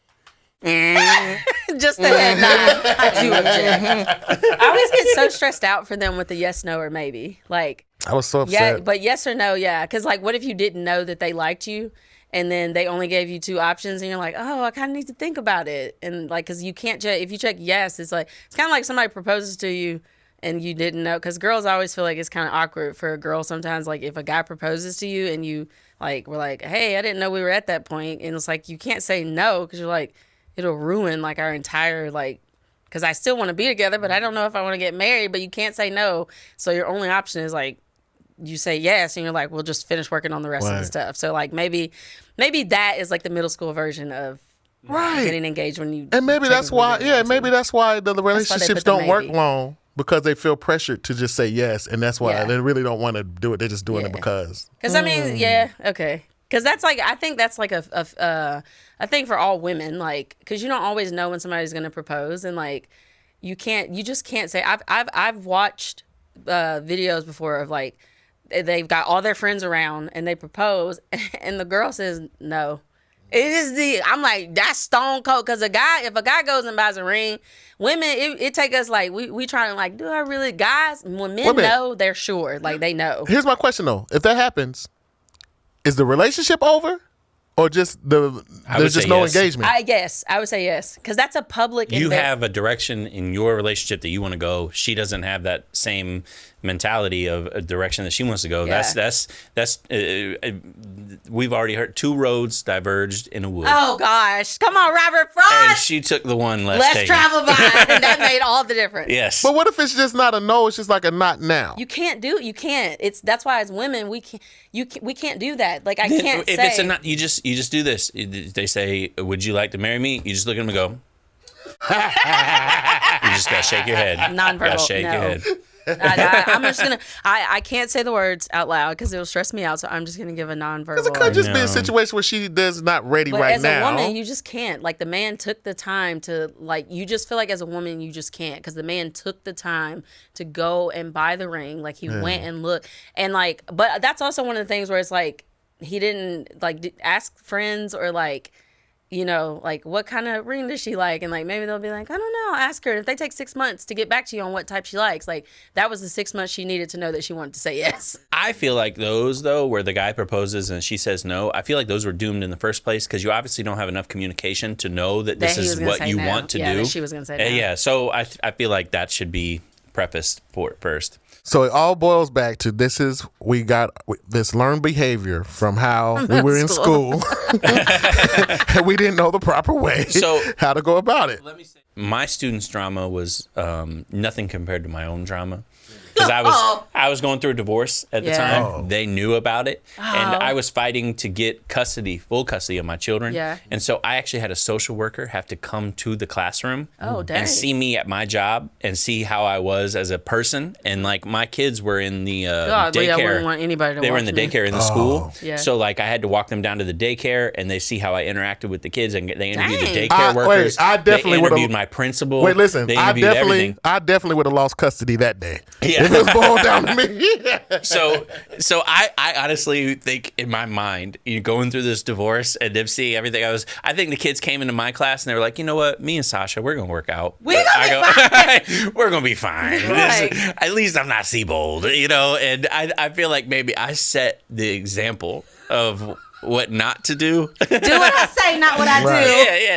Just the head nod. I do object. I always get so stressed out for them with the yes, no, or maybe. Like, I was so yeah, upset. but yes or no, yeah. Because, like, what if you didn't know that they liked you and then they only gave you two options and you're like, oh, I kind of need to think about it. And, like, because you can't check, if you check yes, it's like, it's kind of like somebody proposes to you and you didn't know. Because girls always feel like it's kind of awkward for a girl sometimes. Like, if a guy proposes to you and you, like, were like, hey, I didn't know we were at that point. And it's like, you can't say no because you're like, it'll ruin, like, our entire, like, because I still want to be together, but I don't know if I want to get married, but you can't say no. So your only option is, like, you say yes, and you're like, we'll just finish working on the rest of the stuff. So like maybe that is like the middle school version of getting engaged when you. And maybe that's why, maybe that's why the relationships don't work long, because they feel pressured to just say yes, and that's why they really don't want to do it. They're just doing it because. Because I mean, okay. Because that's like, I think that's like a thing for all women, like, because you don't always know when somebody's going to propose, and like, you just can't say. I've watched videos before of like, they've got all their friends around and they propose, and the girl says no. I'm like, that's stone cold. Because if a guy goes and buys a ring, women, it take us like, we try to like, do I really, guys, when men know, they're sure, like they know. Here's my question though. If that happens, is the relationship over, or just there's just no engagement? I would say yes, because that's a public. You have a direction in your relationship that you want to go. She doesn't have that same mentality of a direction that she wants to go. Yeah. That's we've already heard 2 roads diverged in a wood. Oh gosh, come on, Robert Frost. And she took the one less traveled by, and that made all the difference. Yes. But what if it's just not a no? It's just like a not now. You can't. That's why as women we can't do that. Like I can't if say. it's a not, you just do this. They say, "Would you like to marry me?" You just look at them and go. You just gotta shake your head. Nonverbal. Gotta shake your head. I'm just gonna. I can't say the words out loud because it'll stress me out. So I'm just gonna give a nonverbal. Because it could just be a situation where she is not ready right as now. As a woman, you just can't. Like the man took the time to like. You just feel like as a woman, you just can't, because the man took the time to go and buy the ring. Like he went and looked, and like. But that's also one of the things where it's like he didn't like ask friends or like. You know, like, what kind of ring does she like? And, like, maybe they'll be like, I don't know, ask her. If they take 6 months to get back to you on what type she likes, like, that was the 6 months she needed to know that she wanted to say yes. I feel like those, though, where the guy proposes and she says no, I feel like those were doomed in the first place, because you obviously don't have enough communication to know that this is what you want to do. That she was going to say no. Yeah, so I feel like that should be prefaced first. So it all boils back to we got this learned behavior from how we were in school. And we didn't know the proper way how to go about it. Let me say, my students' drama was nothing compared to my own drama. Because I was going through a divorce at the time. Oh. They knew about it. Oh. And I was fighting to get full custody of my children. Yeah. And so I actually had a social worker have to come to the classroom and see me at my job and see how I was as a person. And like my kids were in the daycare. I wouldn't want anybody to They were in the daycare in the school. Yeah. So like I had to walk them down to the daycare, and they see how I interacted with the kids, and they interviewed the daycare workers. They interviewed my principal. Wait, listen. They interviewed everything. I definitely would have lost custody that day. Yeah. If it was boiled down to me. So I honestly think in my mind, you going through this divorce and them seeing everything, I think the kids came into my class and they were like, you know what, me and Sasha, we're gonna work out. We're gonna be fine. Right. At least I'm not Siebold, you know. And I feel like maybe I set the example of what not to do. Do what I say, not what I do.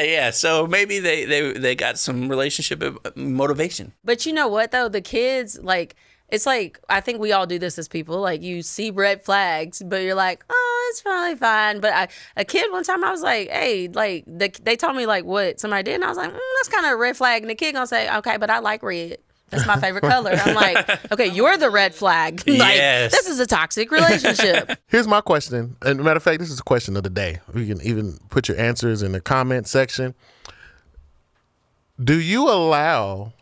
Yeah. So maybe they got some relationship motivation. But you know what though, the kids like. It's like, I think we all do this as people. Like, you see red flags, but you're like, oh, it's probably fine. But a kid one time, I was like, hey, like, they told me, like, what somebody did. And I was like, that's kind of a red flag. And the kid gonna say, okay, but I like red. That's my favorite color. I'm like, okay, you're the red flag. Like, yes. This is a toxic relationship. Here's my question. And matter of fact, this is a question of the day. You can even put your answers in the comment section. Do you allow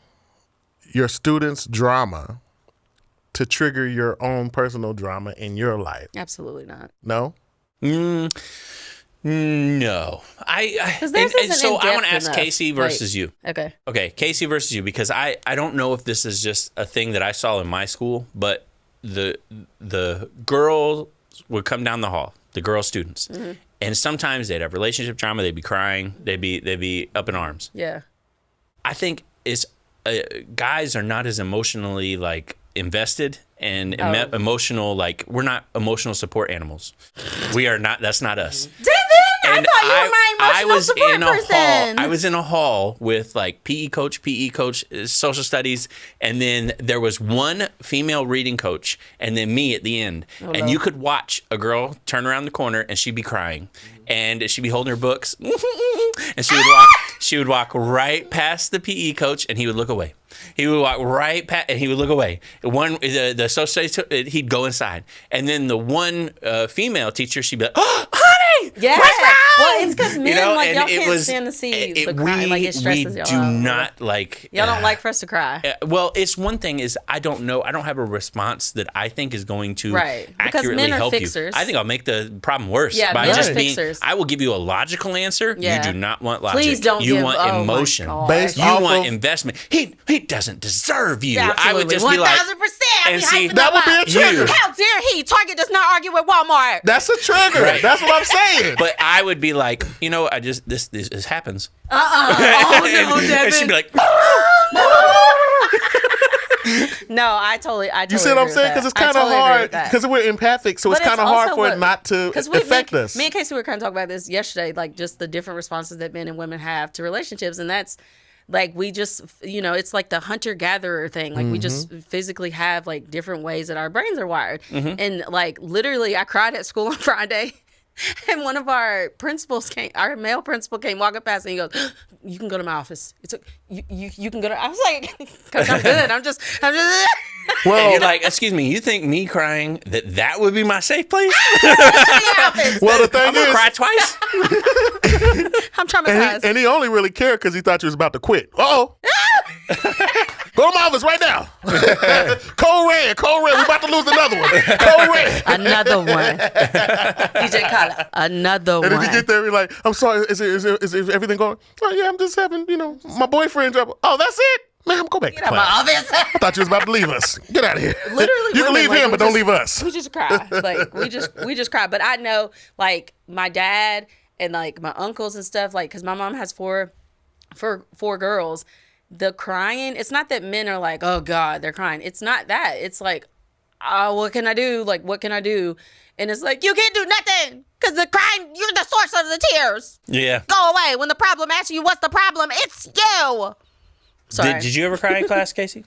your students' drama to trigger your own personal drama in your life? Absolutely not. No? No. So I want to ask Casey versus you. Okay. Okay, Casey versus you, because I don't know if this is just a thing that I saw in my school, but the girls would come down the hall, the girl students, and sometimes they'd have relationship drama, they'd be crying, they'd be up in arms. Yeah. I think it's guys are not as emotionally like invested and emotional, like we're not emotional support animals. We are not. That's not us. Devin, I thought you were my emotional support person. I was in a hall with like PE coach, social studies, and then there was one female reading coach, and then me at the end. And you could watch a girl turn around the corner and she'd be crying, and she'd be holding her books, and She would walk right past the PE coach, and he would look away. He would walk right past, and he would look away. The social studies, he'd go inside, and then the one female teacher, she'd be like, "Oh, honey, Yeah. what's wrong?" Well, it's because men, like, y'all and it can't was- stand to see the it- crying. Like, it stresses we y'all do out. not like. Y'all don't like for us to cry. Well, it's one thing is I don't know. I don't have a response that I think is going to Right. Because accurately men are help fixers. you. I think I'll make the problem worse Yeah, by men are just being. fixers. I will give you a logical answer. Yeah. You do not want logic. Please don't You give- want oh my emotion. God. Based You off want of- investment. He doesn't deserve you. Yeah, I would absolutely. just be like, 1,000%. and see, that would be a trigger. How dare he? Target does not argue with Walmart. That's a trigger. Right. That's what I'm saying. but I would be like, I just this happens. Oh, no, And she'd be like, No, I totally You see what I'm saying? Because it's kind of hard. Because we're empathic, so it's kind of hard for it not to affect us. Me and Casey were kind of talking about this yesterday, like just the different responses that men and women have to relationships, and that's like we just, it's like the hunter-gatherer thing. Like we just physically have like different ways that our brains are wired, and like literally, I cried at school on Friday. And one of our our male principal came walking past and he goes, "You can go to my office. You can go to." I was like, "Coach, I'm good. I'm just." Well, and you're like, excuse me, you think me crying that would be my safe place? well, the thing I'm gonna is, cry twice. I'm traumatized. and he only really cared because he thought you was about to quit. Uh-oh. Go to my office right now. Code red. We about to lose another one. Code red. Another one. DJ Khaled. Another And one. if you get there, you're like, I'm sorry, is everything going? Oh, yeah, I'm just having, my boyfriend trouble. Oh, that's it? Man, go back to Get out class. my office. I thought you was about to leave us. Get out of here. Literally, you can women, leave like, him, we but don't just- leave us. We just cry. Like we just cry. But I know, like my dad and like my uncles and stuff, like because my mom has four girls. The crying, it's not that men are like, oh God, they're crying. It's not that. It's like, oh, what can I do? Like, what can I do? And it's like, you can't do nothing because the crying, you're the source of the tears. Yeah. Go away. When the problem asks you, what's the problem? It's you. Sorry. Did you ever cry in class, Casey?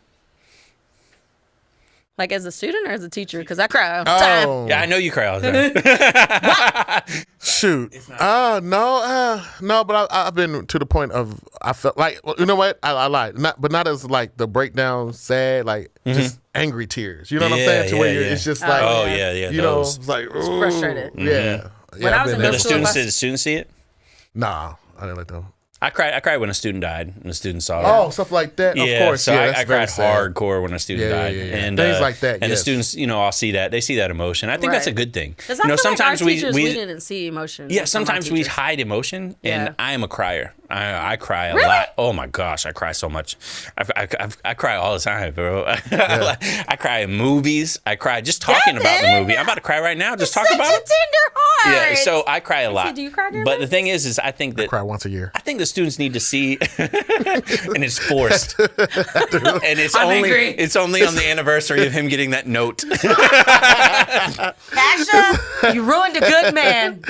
Like as a student or as a teacher? Because I cry all the time. Oh, Yeah, I know you cry all the time. shoot. No, but I've been to the point of, I felt like, you know what? I lied. Not as like the breakdown, sad, like just angry tears. You know what I'm Yeah, saying? To yeah, where yeah. it's just like, Oh yeah. you know, those. it's like, ooh, frustrated. Yeah. When I was in Did middle the school, students see it? Nah, I didn't like them. I cried when a student died and the student saw it. Oh, stuff like that. Yeah, Of course. so Yeah, I that's very cried sad. hardcore when a student Yeah, died, yeah. and Things like that, And yes. the students, all see that. They see that emotion. I think that's a Right. good thing. Because I feel sometimes like our teachers, we didn't see emotion. Yeah, from our sometimes we teachers. hide emotion, and Yeah. I am a crier. I cry a Really? lot. Oh my gosh, I cry so much. I cry all the time, bro. I cry in movies. I cry just talking about the movie. I'm about to cry right now. Just talking Such about a it. tender heart. Yeah, so I cry a lot. do you cry during But the this? thing is I think that Cry once a year. I think the students need to see, and it's forced, and it's I'm only angry. it's only on the anniversary of him getting that note. Pasha, you ruined a good man.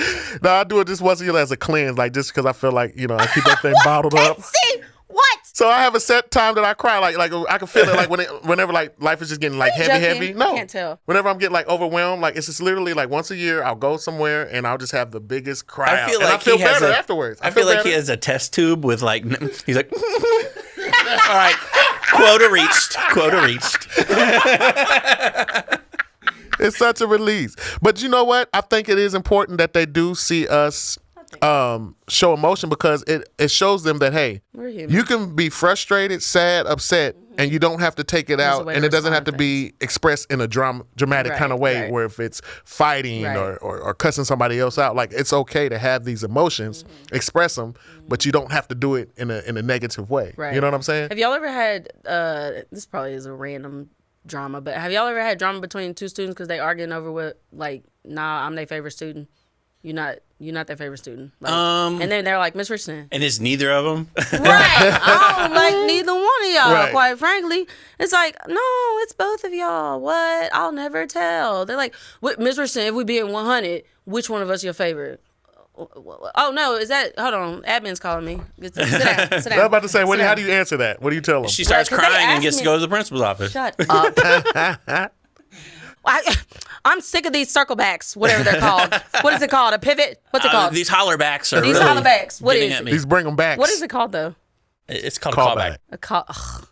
No, I do it just once a year as a cleanse, like just because I feel like, I keep everything bottled up. See, what? So I have a set time that I cry, like I can feel it, like whenever like life is just getting like you heavy, joking? heavy. No, I can't tell. Whenever I'm getting like overwhelmed, like it's just literally like once a year I'll go somewhere and I'll just have the biggest cry. I feel out. like And I feel he has better a, afterwards. I feel like he better. has a test tube with like he's like, all right, quota reached. It's such a release. But you know what? I think it is important that they do see us show emotion because it shows them that, hey, We're human. you can be frustrated, sad, upset, and you don't have to take it There's a out, way and to it doesn't have respond to to be expressed in a dramatic Right, kind of way right. where if it's fighting Right. or cussing somebody else out, like it's okay to have these emotions, express them, but you don't have to do it in a negative way. Right. You know what I'm saying? Have y'all ever had, this probably is a random drama, but have y'all ever had drama between two students because they arguing over what, like, nah, I'm their favorite student. You're not their favorite student. Like, and then they're like, Miss Richardson. And it's neither of them. Right. I don't like neither one of y'all, Right. quite frankly. It's like, no, it's both of y'all. What? I'll never tell. They're like, Miss Richardson, if we be at 100, which one of us your favorite? Oh, no, is that, hold on, admin's calling me. Sit down, sit down. I was about to say, Sit how down. do you answer that? What do you tell them? She starts 'cause they crying and asked gets to me- go to the principal's office. Shut up. I'm sick of these circle backs, whatever they're called. What is it called? A pivot? What's it called? These hollerbacks are These really hollerbacks. What getting is at it? me. These bring them back. What is it called though? It's called Callback. a callback.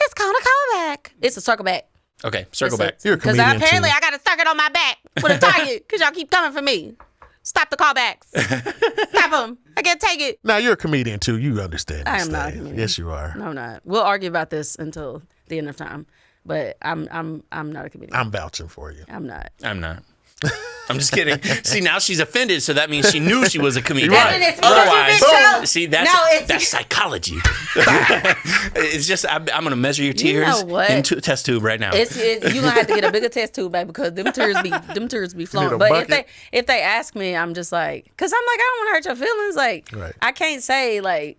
It's called a callback. It's a circle back. Okay, circle back. You're a Because comedian apparently too. I got a circuit on my back with a target because y'all keep coming for me. Stop the callbacks. Stop them. I can't take it. Now you're a comedian too. You understand. I these am not a things. comedian. Yes, you are. No, I'm not. We'll argue about this until the end of time. But I'm not a comedian. I'm vouching for you. I'm not. I'm not. I'm just kidding. See, now she's offended, so that means she knew she was a comedian. Right. It's because you've been told. See, that's No, it's- that's psychology. It's just I'm gonna measure your tears know what? into a test tube right now. You're gonna have to get a bigger test tube, baby, because them tears be flowing. a But bucket. if they ask me, I'm just like, because I'm like, I don't want to hurt your feelings. Like, Right. I can't say like,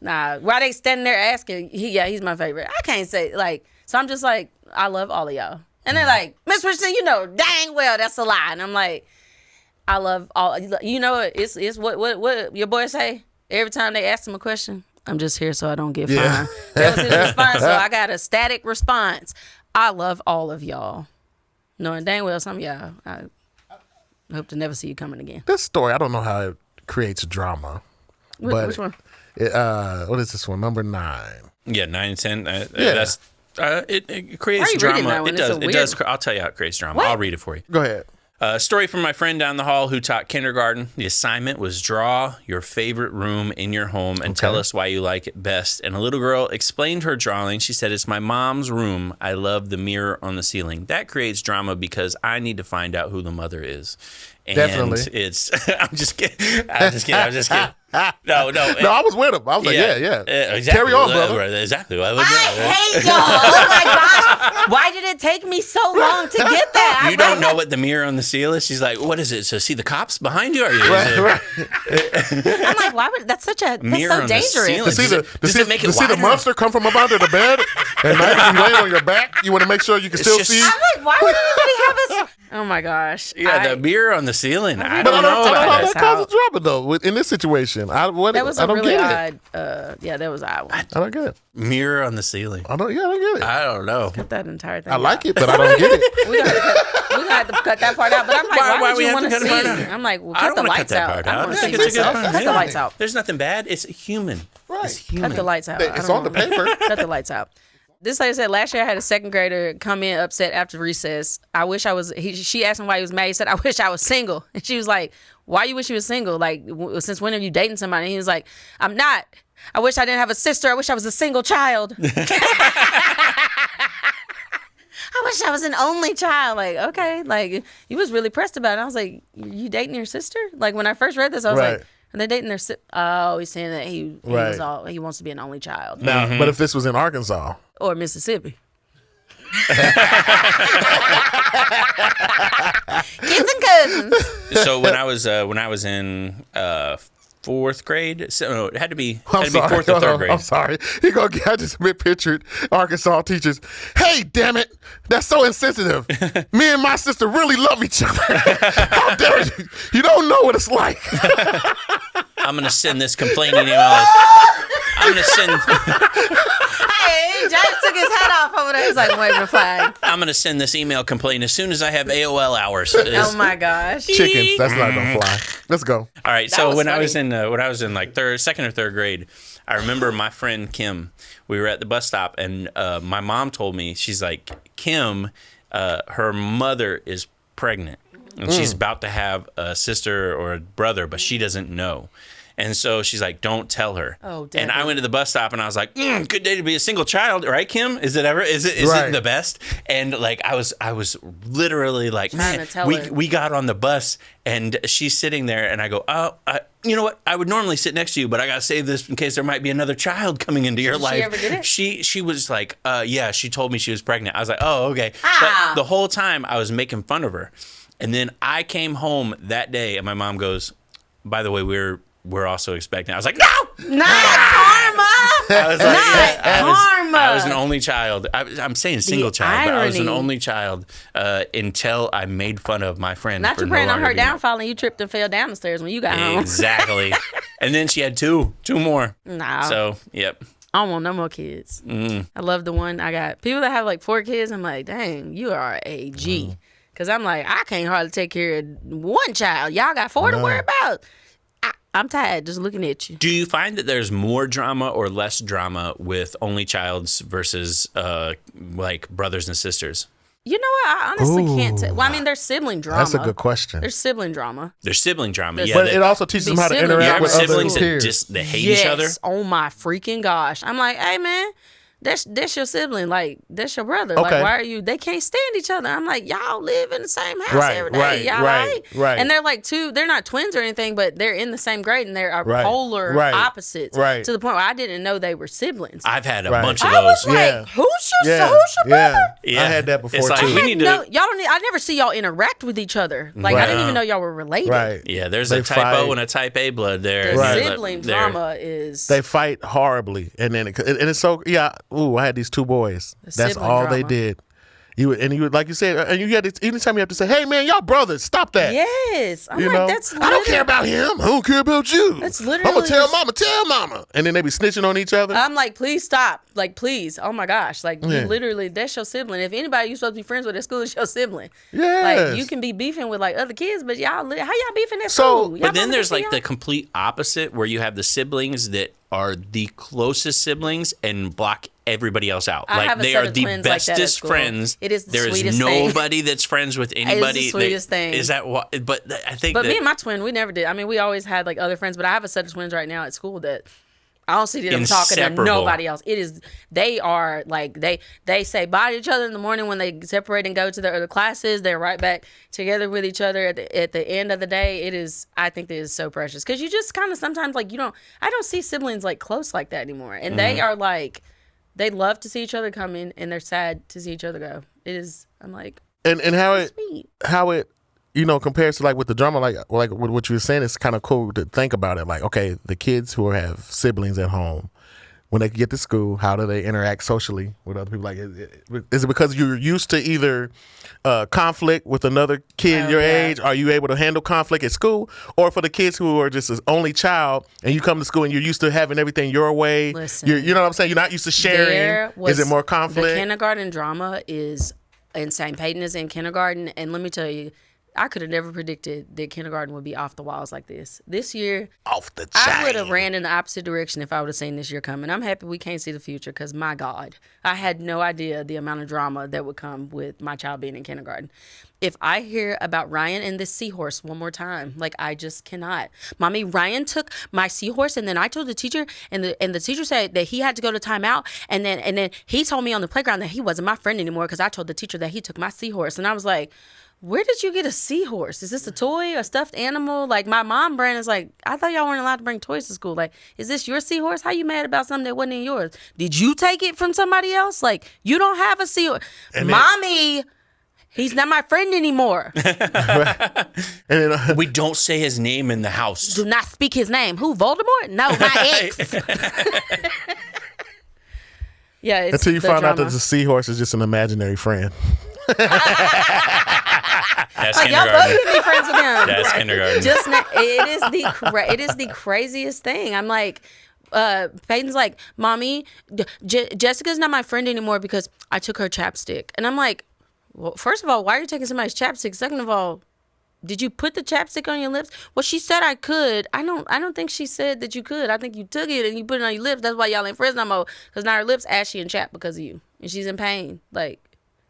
nah. Why they standing there asking? He's my favorite. I can't say like. So I'm just like, I love all of y'all, and they're like, Miss Richardson, you know dang well that's a lie, and I'm like, I love all. You know, it's what your boy say every time they ask him a question. I'm just here so I don't get fined. That was his response. So I got a static response. I love all of y'all. Knowing dang well some of y'all, I hope to never see you coming again. This story, I don't know how it creates drama. But Which one? What is this one? Number 9. Yeah, 9 and 10. Yeah. That's it creates Why are you reading drama. that one? It It's does. so It weird. does. I'll tell you how it creates drama. What? I'll read it for you. Go ahead. A story from my friend down the hall who taught kindergarten. The assignment was draw your favorite room in your home and tell us why you like it best. And a little girl explained her drawing. She said, "It's my mom's room. I love the mirror on the ceiling." That creates drama because I need to find out who the mother is. And Definitely. it's I'm just kidding. I'm just kidding. No. No, I was with him. I was like, yeah. Exactly. Carry on, brother. Exactly. I hate y'all. Oh my gosh. Why did it take me so long to get that? You don't know what the mirror on the ceiling is? She's like, what is it? So see the cops behind you? Are you? Right. I'm like, why would that's so Mirror on the dangerous. ceiling. To see Does it make it to see the wider? monster come from up under the bed and not even laying on your back, you want to make sure you can still just- see. I'm like, why would anybody have us? Oh my gosh. Yeah, the mirror on the ceiling. I But don't know I don't know about how that. that causes drama though in this situation. I That was a don't really get it. odd. Yeah, that was an odd one. I don't get it. Mirror on the ceiling. I don't get it. I don't know. Cut that entire thing. I like it, but I don't get it. We're gonna have to cut that part out. But I'm like, Why why we would you have want to to cut the see? part out? I'm like, well, I cut don't the want to cut lights that out. part I out. want I to think see it's a good myself. part. Cut the Yeah. lights out. There's nothing bad. It's human. Right. It's human. Cut the lights out. It's on the paper. Cut the lights out. This lady said last year I had a second grader come in upset after recess. I wish I was. She asked him why he was mad. He said, "I wish I was single." And she was like, "Why you wish you was single? Like, since when are you dating somebody?" And he was like, "I'm not. I wish I didn't have a sister. I wish I was a single child." I wish I was an only child. Like, okay, like he was really pressed about it. I was like, "You dating your sister?" Like when I first read this, I was Right. like, "Are they dating their sister?" Oh, he's saying that he Right. he wants to be an only child Now, but if this was in Arkansas, or Mississippi. Kids and cousins. So when I was in fourth grade, so it had to be I'm sorry. fourth or third grade. I'm sorry. I just pictured Arkansas teachers. Hey, damn it. That's so insensitive. Me and my sister really love each other. How dare you? You don't know what it's like. I'm gonna send this complaining email. I'm gonna send. Hey, James took his hat off over there. He's like waving a flag. I'm gonna send this email complaint as soon as I have AOL hours. Oh my gosh. Chickens. That's not going to fly. Let's go. All right. That So was when funny. I was in like second or third grade, I remember my friend Kim. We were at the bus stop, and my mom told me, she's like, Kim, her mother is pregnant, and she's about to have a sister or a brother, but she doesn't know. And so she's like, "Don't tell her." Oh, and I Devin. went to the bus stop, and I was like, "Good day to be a single child, right, Kim? Is it Right. the best?" And like, I was literally like, Trying "Man, to tell her. we got on the bus, and she's sitting there, and I go, oh, you know what? I would normally sit next to you, but I got to save this in case there might be another child coming into your Did she life." ever did it? She was like, yeah, she told me she was pregnant. I was like, oh, okay. Ah. But the whole time I was making fun of her. And then I came home that day, and my mom goes, "By the way, we're also expecting." I was like, "No!" Not karma. I was like, Not karma. I was an only child. I'm saying single child, but I was an irony. only child until I made fun of my friend. Not for you no praying on longer her being- downfall and you tripped and fell down the stairs when you got home. Exactly. And then she had two more. Nah. So, yep. I don't want no more kids. I love the one I got. People that have like 4 kids, I'm like, dang, you are a G. Because I'm like, I can't hardly take care of one child. Y'all got 4 to worry about. I'm tired just looking at you. Do you find that there's more drama or less drama with only childs versus like brothers and sisters? You know what? I honestly can't tell. Well, I mean, there's sibling drama. That's a good question. There's sibling drama. There's sibling drama, yeah. But it also teaches them how to siblings. You interact have with other siblings that peers. just they hate each other? Oh my freaking gosh. I'm like, hey man, that's your sibling. Like, that's your brother. Okay. Like, why are you? They can't stand each other. I'm like, y'all live in the same house every day. Y'all right. And they're like they're not twins or anything, but they're in the same grade and they're polar opposites. Right. To the point where I didn't know they were siblings. I've had a bunch of I was those. like, who's your brother? Yeah. I had that before It's like, too. we need to. Y'all don't I never see y'all interact with each other. Like, I didn't even know y'all were related. Right. Yeah, there's They a type O fight. and a type A blood there. The Yeah, sibling they're- drama is They fight horribly, and then it's so I had these 2 boys. That's sibling all they drama. did. You would like you said, and you had to, anytime you have to say, "Hey man, y'all brothers, stop that." Yes. I'm You like, know, that's I don't care about him. I don't care about you. That's I'm literally gonna tell just- mama, and then they be snitching on each other. I'm like, please stop. Like, please. Oh my gosh. Like, you literally, that's your sibling. If anybody you're supposed to be friends with at school, it's your sibling. Yes. Like, you can be beefing with like other kids, but how y'all beefing at So- school? Y'all But then both there's see like y'all? the complete opposite where you have the siblings that are the closest siblings and block everybody else out. I Like have a they set are of the twins like that at bestest school. friends. It is the There is sweetest thing. nobody that's friends with anybody. sweetest thing. Is that what? But I think But that me and my twin, we never did. I mean, we always had like other friends, but I have a set of twins right now at school that I don't see them talking to Inseparable. nobody else. They are like, they say bye to each other in the morning when they separate and go to their other classes. They're right back together with each other at the end of the day. I think that is so precious. Because you just kind of sometimes like, I don't see siblings like close like that anymore. And they are like, they love to see each other come in and they're sad to see each other go. I'm like, and how sweet. it compares to like with the drama, like with what you were saying, it's kind of cool to think about it. Like, okay, the kids who have siblings at home, when they get to school, how do they interact socially with other people? Like, is it because you're used to either conflict with another kid your age? Are you able to handle conflict at school? Or for the kids who are just an only child and you come to school and you're used to having everything your way? Listen. You know what I'm saying? You're not used to sharing. Is it more conflict? The kindergarten drama is insane. Peyton is in kindergarten, and let me tell you, I could have never predicted that kindergarten would be off the walls like this. This year, Off the chain. I would have ran in the opposite direction if I would have seen this year coming. I'm happy we can't see the future because, my God, I had no idea the amount of drama that would come with my child being in kindergarten. If I hear about Ryan and this seahorse one more time, like, I just cannot. Mommy, Ryan took my seahorse, and then I told the teacher, and the teacher said that he had to go to timeout, and then he told me on the playground that he wasn't my friend anymore because I told the teacher that he took my seahorse. And I was like, where did you get a seahorse? Is this a toy, a stuffed animal? Like, my mom, Brandon's like, I thought y'all weren't allowed to bring toys to school. Like, is this your seahorse? How you mad about something that wasn't in yours? Did you take it from somebody else? Like, you don't have a seahorse. Mommy, he's not my friend anymore. And then, we don't say his name in the house. Do not speak his name. Who, Voldemort? No, my ex. Yeah, it's until you the find out drama. that the seahorse is just an imaginary friend. That's Like, y'all both kindergarten. can be friends with him. That's kindergarten. Just it is the craziest thing. I'm like, Peyton's like, Mommy, Jessica's not my friend anymore because I took her chapstick. And I'm like, well, first of all, why are you taking somebody's chapstick? Second of all, did you put the chapstick on your lips? Well, she said I could. I don't think she said that you could. I think you took it and you put it on your lips. That's why y'all ain't friends no more. Because now her lips ashy and chapped because of you. And she's in pain. Like,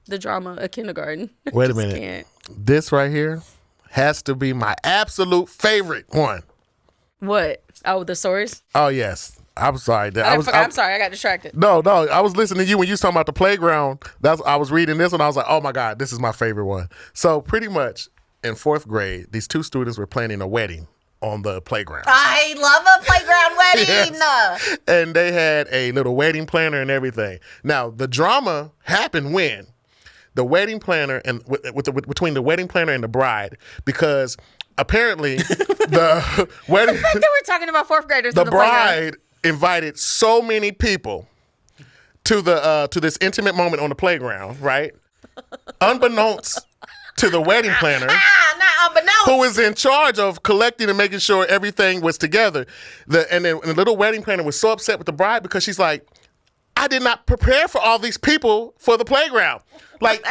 the drama of kindergarten. Wait a Just minute. can't. This right here has to be my absolute favorite one. What? Oh, the stories? Oh, yes. I'm sorry. I'm sorry. I got distracted. No, I was listening to you when you was talking about the playground. I was reading this one. I was like, oh my God, this is my favorite one. So pretty much in 4th grade, these 2 students were planning a wedding on the playground. I love a playground wedding. Yes. And they had a little wedding planner and everything. Now, the drama happened when the wedding planner and between the wedding planner and the bride, because apparently the wedding The fact that we're talking about 4th graders the in the playground. bride invited so many people to this intimate moment on the playground, right? Unbeknownst to the wedding planner. Unbeknownst. Who was in charge of collecting and making sure everything was together. And the little wedding planner was so upset with the bride because she's like, I did not prepare for all these people for the playground. Like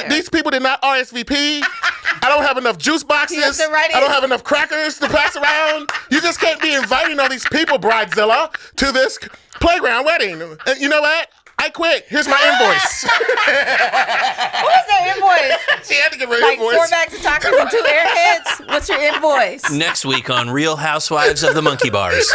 these people did not RSVP. I don't have enough juice boxes. I don't have enough crackers to pass around. You just can't be inviting all these people, Bridezilla, to this playground wedding. And you know what? I quit. Here's my invoice. What is that invoice? She had to give her Like invoice. 4 bags of tacos and 2 airheads? What's your invoice? Next week on Real Housewives of the Monkey Bars.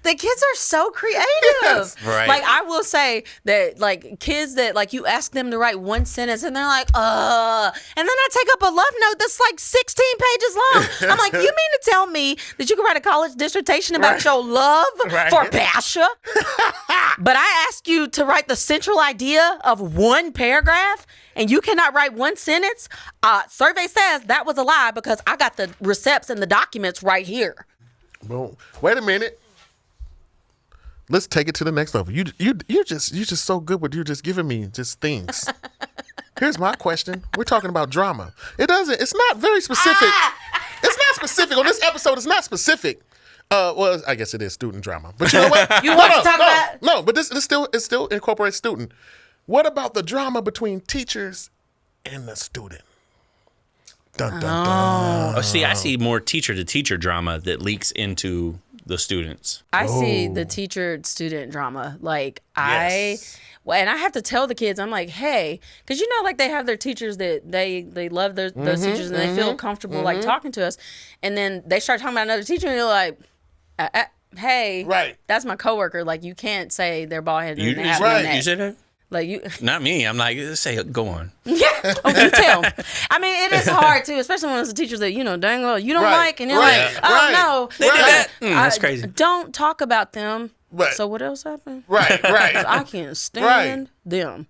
The kids are so creative. Yes. Right. Like, I will say that, like, kids that, like, you ask them to write one sentence and they're like, and then I take up a love note that's like 16 pages long. I'm like, you mean to tell me that you can write a college dissertation about your love for Basha? But I ask you to write the central idea of one paragraph and you cannot write one sentence? Survey says that was a lie because I got the receipts and the documents right here. Well, wait a minute. Let's take it to the next level. You're just so good with you just giving me just things. Here's my question. We're talking about drama. It's not very specific. It's not specific. On this episode, it's not specific. Well, I guess it is student drama. But you know what? You want to talk about? No, but it still incorporates student. What about the drama between teachers and the student? Dun, dun, dun. Oh, see, I see more teacher-to-teacher drama that leaks into the students. I see the teacher-student drama. Like, Yes. and I have to tell the kids, I'm like, hey, because you know, like they have their teachers that they love those teachers and they feel comfortable like talking to us, and then they start talking about another teacher and you're like, hey, Right. that's my coworker. Like, you can't say they're bald headed. You say that? Like you, Not me. I'm like, say, go on. yeah. Oh, you tell. I mean, it is hard too, especially when it's the teachers that you know dang well you don't like, and you're like, oh no, They did that. That's crazy. Don't talk about them. Right. So what else happened? Right. I can't stand them.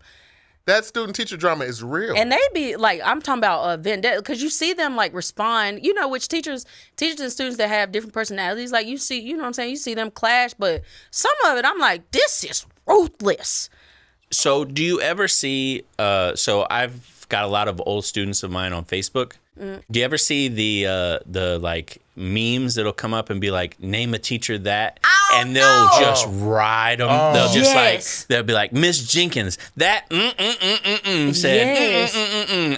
That student-teacher drama is real. And they be like, I'm talking about vendetta, because you see them like respond. You know, which teachers and students that have different personalities. Like you see, you know what I'm saying? You see them clash, but some of it, I'm like, this is ruthless. So do you ever see, so I've got a lot of old students of mine on Facebook. Do you ever see the like memes that'll come up and be like, name a teacher that, and they'll just ride them. They'll just like, they'll be like, Miss Jenkins, that said,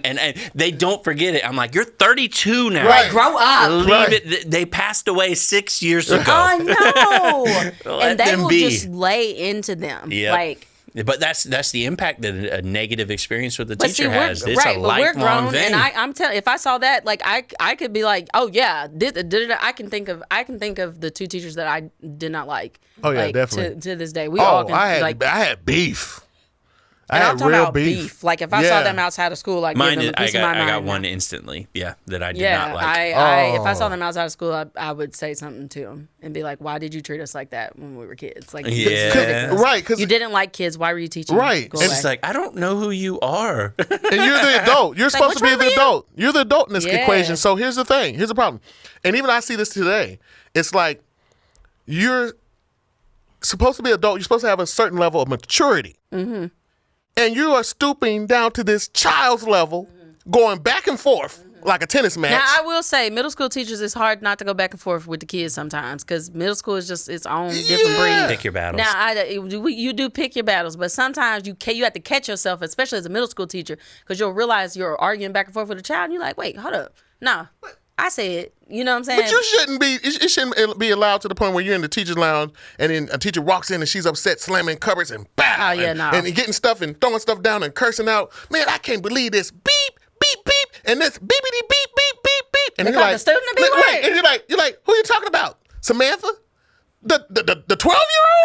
and they don't forget it. I'm like, you're 32 now. Right. Grow up. Leave it. They passed away 6 years ago. I know. Let And they them will be. just lay into them. Yep. Like, But that's the impact that a negative experience with the but teacher see, has. It's right, a but we're lifelong grown, thing. and I'm telling. If I saw that, like I could be like, oh yeah, I can think of the 2 teachers that I did not like. Oh, yeah, like, definitely. To this day, we all can I like. had beef. And I I'm had talking real about beef. Like if I saw them outside of school, like Mine give is, them a piece of my mind. I got one instantly. Yeah, that I did Yeah, not like. if I saw them outside of school, I would say something to them and be like, "Why did you treat us like that when we were kids? Like, Yeah. this is ridiculous. Right, 'cause- you didn't like kids. Why were you teaching? Right. Go And away." It's like, I don't know who you are. And you're the adult. You're supposed to which be one were the you? adult. You're the adult in this Yeah. equation. So here's the thing. Here's the problem. And even I see this today. It's like you're supposed to be adult. You're supposed to have a certain level of maturity. Mm-hmm. And you are stooping down to this child's level, going back and forth like a tennis match. Now, I will say, middle school teachers, it's hard not to go back and forth with the kids sometimes because middle school is just its own different breed. Pick your battles. Now, you do pick your battles, but sometimes you have to catch yourself, especially as a middle school teacher, because you'll realize you're arguing back and forth with a child, and you're like, wait, hold up. No, I said, you know what I'm saying? But you shouldn't be. It shouldn't be allowed to the point where you're in the teacher's lounge and then a teacher walks in and she's upset, slamming cupboards and bow. Oh, yeah, no. And getting stuff and throwing stuff down and cursing out. Man, I can't believe this. Beep, beep, beep, and this beepity beep, beep, beep, beep. And They call the student a beep right, word? and you're like, who are you talking about? Samantha? The 12-year-old?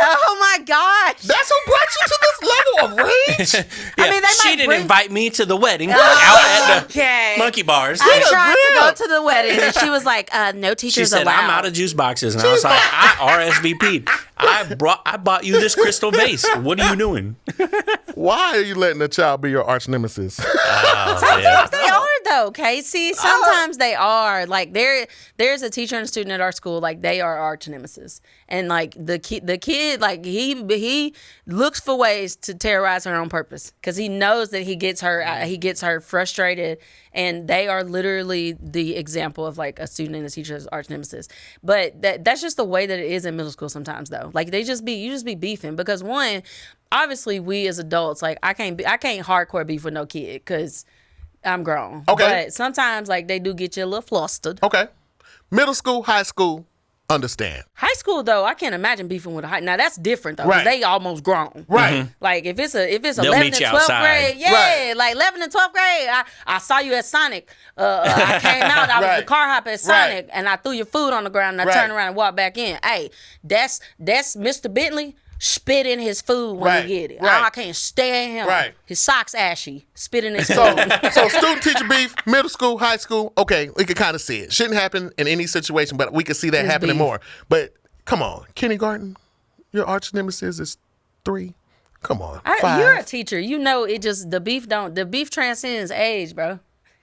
Oh my gosh. That's who brought you to this level of rage? Yeah, I mean, they she might didn't bring- invite me to the wedding out at the Okay. monkey bars. I That's tried to real. go to the wedding, and she was like, no teachers She said, allowed. I'm out of juice boxes. And I was like, I RSVP'd. I bought you this crystal vase. What are you doing? Why are you letting a child be your arch nemesis? Yeah. They are, though, Casey. Sometimes they are. Like there's a teacher and a student at our school. Like they are arch nemesis, and like the kid, like he looks for ways to terrorize her on purpose because he knows that he gets her frustrated, and they are literally the example of like a student and a teacher's arch nemesis. But that's just the way that it is in middle school sometimes though. Like you just be beefing because one, obviously we as adults, like I can't hardcore beef with no kid because I'm grown. Okay. But sometimes like they do get you a little flustered. Okay. Middle school, high school, understand. High school though, I can't imagine beefing with a high. Now that's different though, 'cause Right. they almost grown. Right. Like if it's 11 They'll and meet you 12th outside. grade, yeah, Right. like 11 and 12th grade, I saw you at Sonic. I came out, I was Right. the car hop at Sonic, Right. and I threw your food on the ground, and I Right. turned around and walked back in. Hey, that's Mr. Bentley. Spit in his food when Right. he get it. Right. I can't stand him. Right. His socks ashy. Spit in his So, food. so student-teacher beef, middle school, high school, okay, we could kind of see it. Shouldn't happen in any situation, but we could see that It's happening beef. more. But come on, kindergarten, your arch nemesis is 3. Come on, 5. You're a teacher. You know it just the beef transcends age, bro.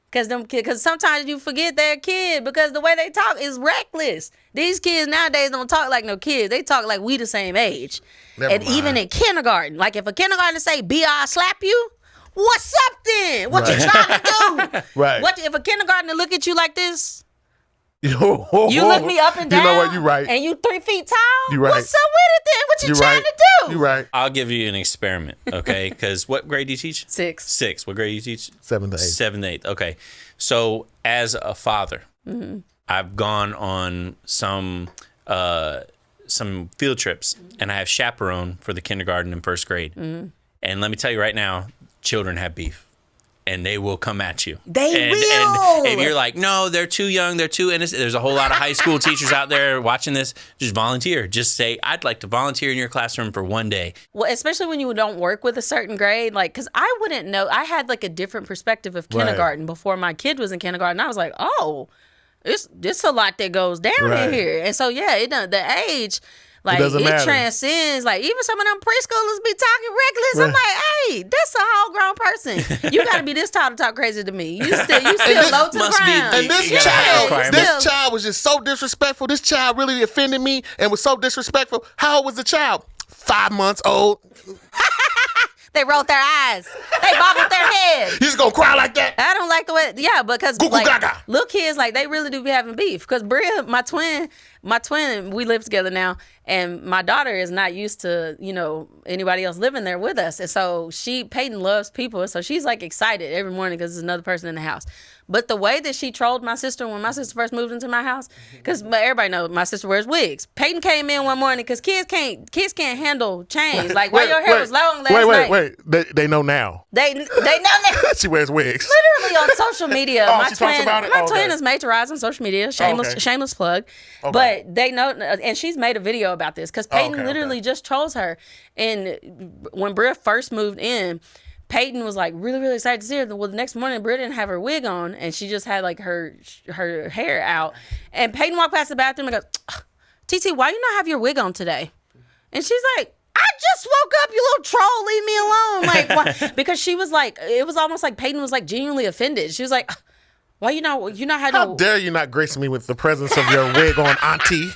Because sometimes you forget they're a kid because the way they talk is reckless. These kids nowadays don't talk like no kids. They talk like we the same age. Never And mind. even in kindergarten, like if a kindergartner say, "B, I'll slap you," what's up then? What you trying to do? Right. What if a kindergartner look at you like this? You You look me up and down. You know what? You're right. And you 3 feet tall. You right. What's up with it then? What you You're trying right. to do? You're right. I'll give you an experiment, okay? Because what grade do you teach? 6. 6. What grade do you teach? 7 to 8. 7 to 8. Okay. So as a father, I've gone on some field trips, and I have chaperone for the kindergarten and first grade. And let me tell you right now, children have beef. And they will come at you. They will. And if you're like, no, they're too young, they're too innocent. There's a whole lot of high school teachers out there watching this. Just volunteer. Just say, I'd like to volunteer in your classroom for one day. Well, especially when you don't work with a certain grade, like, because I wouldn't know. I had like a different perspective of kindergarten before my kid was in kindergarten. I was like, oh, it's a lot that goes down Right. in here. And so, yeah, the age, like, doesn't it matter. transcends. Like, even some of them preschoolers be talking reckless. I'm like, hey, that's a whole grown person. You got to be this tall to talk crazy to me. You still this low to the must be- ground. And this You gotta have child, requirements. this child was just so disrespectful. This child really offended me and was so disrespectful. How old was the child? 5 months old. They rolled their eyes. They bobbled their head. You just gonna cry like that? I don't like the way, because Goo goo like gaga. little kids, like they really do be having beef. Because Bri, my twin, we live together now, and my daughter is not used to anybody else living there with us, and so Peyton loves people, so she's like excited every morning because there's another person in the house. But the way that she trolled my sister when my sister first moved into my house, because everybody knows my sister wears wigs. Peyton came in one morning because kids can't handle change. Like why your hair was long last night. Wait. They know now. They know now. She wears wigs. Literally on social media. Oh, my she talks twin, about it? my Oh, twin okay. is majorized on social media. okay. Shameless plug. Okay. But they know, and she's made a video about this because Peyton okay, literally just trolls her. And when Bri first moved in, Peyton was like really, really excited to see her. Well, the next morning, Bri didn't have her wig on, and she just had like her hair out. And Peyton walked past the bathroom and goes, "TT, why you not have your wig on today?" And she's like, "I just woke up, you little troll. Leave me alone." Like, why? Because she was like, it was almost like Peyton was like genuinely offended. She was like, "Why you not had How no dare you not grace me with the presence of your wig on, auntie?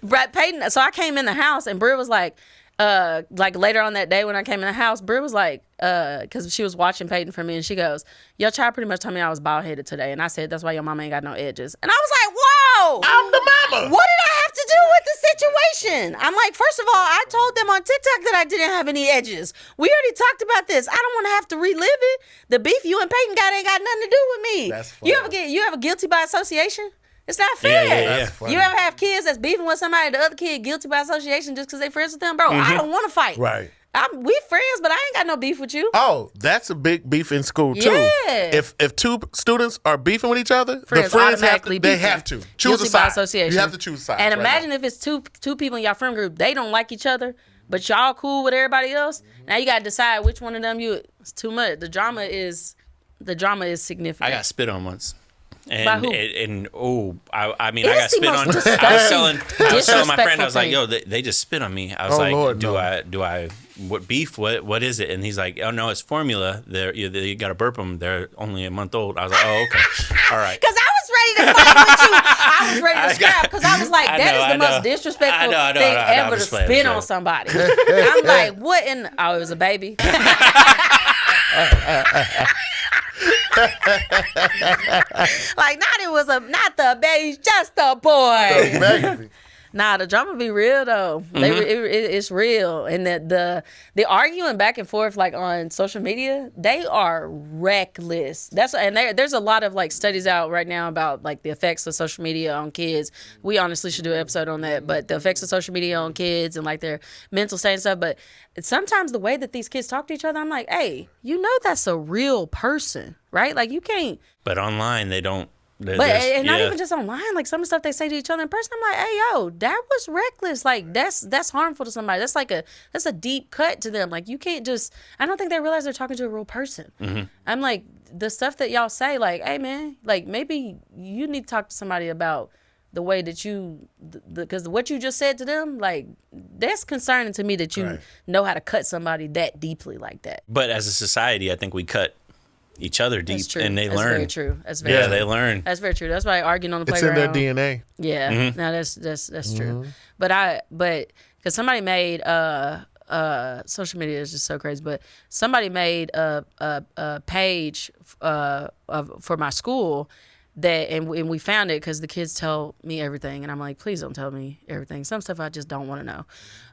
Brad Peyton?" So I came in the house, and Bri was like later on that day when I came in the house, Bri was like, because she was watching Peyton for me, and she goes, "Your child pretty much told me I was bald headed today," and I said, "That's why your mama ain't got no edges." And I was like, "Whoa, I'm the mama." what did I have to do with the situation?" I'm like, first of all, I told them on TikTok that I didn't have any edges. We already talked about this. I don't want to have to relive it. The beef you and Peyton got ain't got nothing to do with me. That's funny. You ever guilty by association? It's not fair. Yeah. That's funny. You ever have kids that's beefing with somebody, the other kid guilty by association just because they friends with them? Bro, I don't want to fight. Right. We friends, but I ain't got no beef with you. Oh, that's a big beef in school too. Yeah. If two students are beefing with each other, Friends the friends automatically they beefing. have to choose Guilty a side. by association. You have to choose a side. And right imagine now. if it's two people in your friend group, they don't like each other, but y'all cool with everybody else. Now you gotta decide which one of them it's too much. The drama is significant. I got spit on once. And who? I mean, It I is got the spit most on. disgusting, I was telling my friend, I was like, disrespectful "Yo, they just spit on me." I was Oh, like, Lord, "Do no. I? What beef? What is it?" And he's like, "Oh no, it's formula. You got to burp them. They're only a month old." I was like, "Oh, okay, all right." Because I was ready to fight with you. I was ready to scrap because I was like, that is the most disrespectful thing ever to spit on somebody. I'm like, what in? Oh, it was a baby. Like, not the baby, just the boy. Amazing. Nah, the drama be real though. It's real, and the arguing back and forth like on social media, they are reckless. There's a lot of like studies out right now about like the effects of social media on kids. We honestly should do an episode on that, but the effects of social media on kids and like their mental state and stuff. But sometimes the way that these kids talk to each other, I'm like, hey, you know that's a real person, right? Like you can't. But online, they don't. But not even just online, like some of the stuff they say to each other in person, I'm like, hey, yo, that was reckless. Like that's harmful to somebody. That's a deep cut to them. Like you can't just, I don't think they realize they're talking to a real person. Mm-hmm. I'm like, the stuff that y'all say, like, hey man, like maybe you need to talk to somebody about the way that because what you just said to them, like that's concerning to me that you know how to cut somebody that deeply like that. But as a society, I think we cut each other deep, and they learn. That's very true. That's very true. They learn. That's very true. That's why arguing on the It's playground. in their DNA. Yeah, no, that's true. But because somebody made social media is just so crazy. But somebody made a page for my school. And we found it because the kids tell me everything, and I'm like, please don't tell me everything. Some stuff I just don't want to know.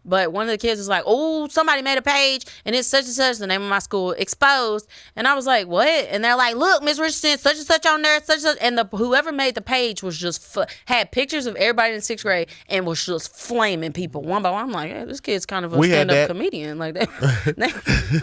But one of the kids was like, oh, somebody made a page, and it's such and such, the name of my school, exposed. And I was like, what? And they're like, look, Miss Richardson, such and such on there, such and such. And whoever made the page was just had pictures of everybody in 6th grade and was just flaming people one by one. I'm like, hey, this kid's kind of a stand-up comedian. Like,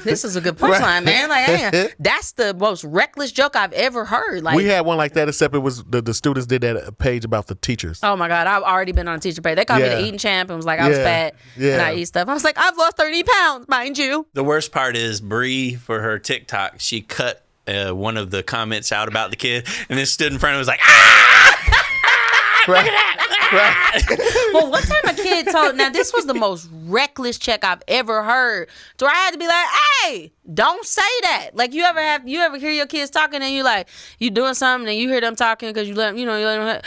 this is a good punchline, man. Like, hey, that's the most reckless joke I've ever heard. Like, we had one like that, except it was the students did that page about the teachers. Oh my God, I've already been on a teacher page. They called me the eating champ and was like, I was fat and I eat stuff. I was like, I've lost 30 pounds, mind you. The worst part is Bri, for her TikTok, she cut one of the comments out about the kid and then stood in front and was like, ah! Look at that. Well, one time a kid told, now this was the most reckless check I've ever heard. So I had to be like, hey, don't say that. Like you ever hear your kids talking and you doing something and you hear them talking because you let them,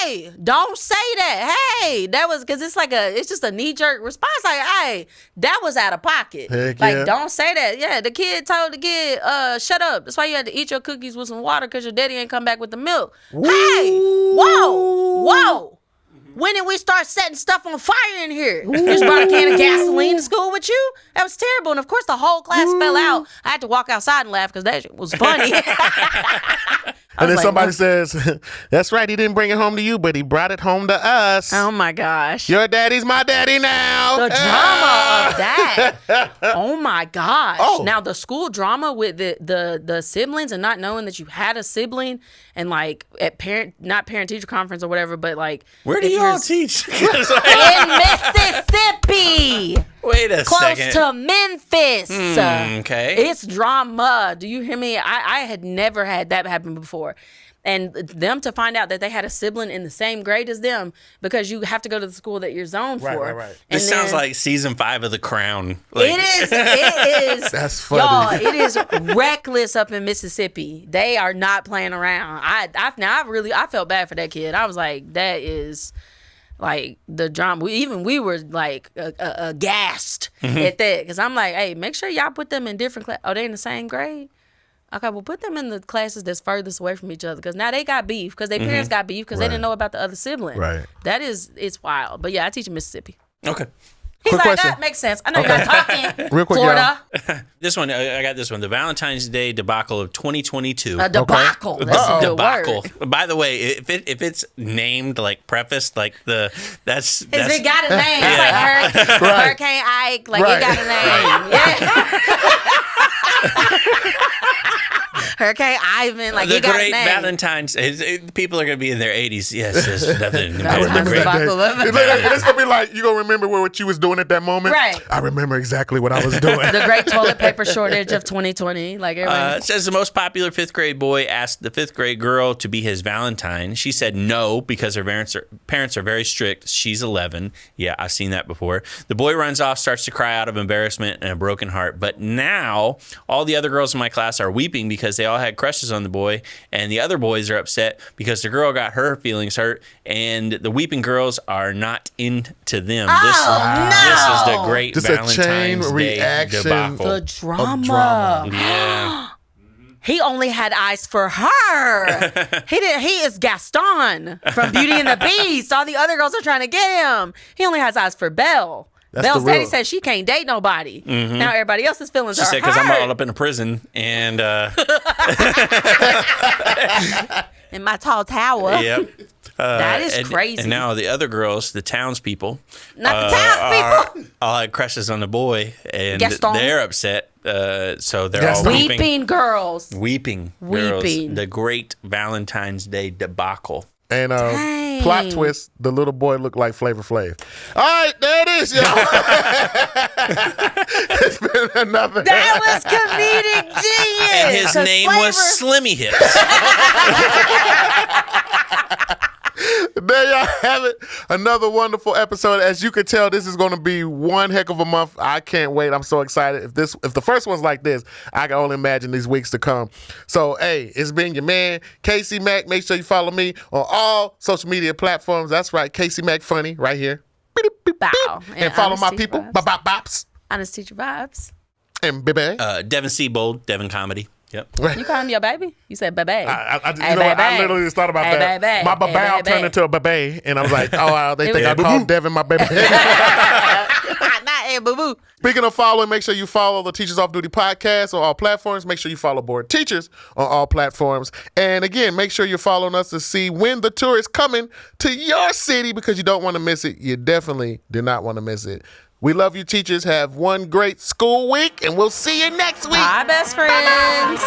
hey, don't say that. Hey, that was because it's just a knee jerk response. Like, hey, that was out of pocket. Heck like, yeah. don't say that. Yeah, the kid told the kid, shut up. That's why you had to eat your cookies with some water because your daddy ain't come back with the milk. Woo. Hey, whoa. When did we start setting stuff on fire in here? You just brought a can of gasoline to school with you? That was terrible. And of course, the whole class fell out. I had to walk outside and laugh because that shit was funny. And then somebody says, that's right, he didn't bring it home to you, but he brought it home to us. Oh my gosh. Your daddy's my daddy now. The drama of that. Oh my gosh. Oh. Now the school drama with the siblings and not knowing that you had a sibling and like at not parent teacher conference or whatever, but like where do you all teach? In Mississippi. Wait a Close second. to Memphis. Okay. It's drama. Do you hear me? I had never had that happen before. And them to find out that they had a sibling in the same grade as them because you have to go to the school that you're zoned for. Right. This sounds like season 5 of The Crown. Like, It is. That's funny. Y'all, it is reckless up in Mississippi. They are not playing around. I felt bad for that kid. I was like, that is like the drama. We were like aghast at that because I'm like, hey, make sure y'all put them in different classes. Oh, they in the same grade? Okay, well, put them in the classes that's furthest away from each other because now they got beef because their parents got beef because they didn't know about the other sibling. Right. It's wild. But yeah, I teach in Mississippi. Okay. He's Quick like, question. that makes sense. I know you're not talking. Real quick, Florida. This one, I got this one. The Valentine's Day debacle of 2022. A debacle. That's a good Debacle. word. By the way, if it's named like prefaced like that's It got a name. It's like Hurricane Ike. Like it got a name. Yeah. Hurricane Ivan, like the he got a great name. Valentines. People are going to be in their 80s. Yes, there's nothing. Valentine's the great, debacle. And it's gonna be like you gonna remember what you was doing at that moment. Right. I remember exactly what I was doing. The great toilet paper shortage of 2020. Like everybody. It says the most popular fifth grade boy asked the fifth grade girl to be his Valentine. She said no because her parents are very strict. She's 11. Yeah, I've seen that before. The boy runs off, starts to cry out of embarrassment and a broken heart. But now all the other girls in my class are weeping because they all had crushes on the boy, and the other boys are upset because the girl got her feelings hurt, and the weeping girls are not into them. This is the great Just a Valentine's chain Day reaction. debacle. The drama. Yeah. He only had eyes for her. He is Gaston from Beauty and the Beast. All the other girls are trying to get him. He only has eyes for Belle. That's Belle's the real- daddy said she can't date nobody. Now everybody else's feelings She are said, because I'm hurt. all up in a prison, and In my tall tower. yep. That is crazy. And now the other girls, the townspeople, Not the townspeople. all had crushes on the boy, and Gaston. they're upset. So they're Gaston. all weeping. Weeping girls. Weeping. Weeping. Girls. The great Valentine's Day debacle. And Dang. plot twist, the little boy looked like Flavor Flav. All right, there it is, y'all. It's been another. That was comedic genius. And his 'Cause name was Slimmy Hips. There y'all have it. Another wonderful episode. As you can tell, this is going to be one heck of a month. I can't wait. I'm so excited. If the first one's like this, I can only imagine these weeks to come. So, hey, it's been your man, KC Mack. Make sure you follow me on all social media platforms. That's right, KC Mack Funny, right here. Beep, beep, beep. Bow. And follow my Honest Teacher people, Vibes. Bop Bops, Honest Teacher Vibes. and Baby. Devin Siebold, Devin Comedy. Yep. You call him your baby? You said baby. I Hey, you know what? I baby. literally just thought about Hey, that. baby. My Hey, baby baby. turned into a baby, and I was like, oh, they think I was- called Devin my baby. Not a boo-boo. Speaking of following, make sure you follow the Teachers Off Duty podcast on all platforms. Make sure you follow Board Teachers on all platforms. And again, make sure you're following us to see when the tour is coming to your city, because you don't want to miss it. You definitely do not want to miss it. We love you, teachers. Have one great school week, and we'll see you next week. Bye, best friends.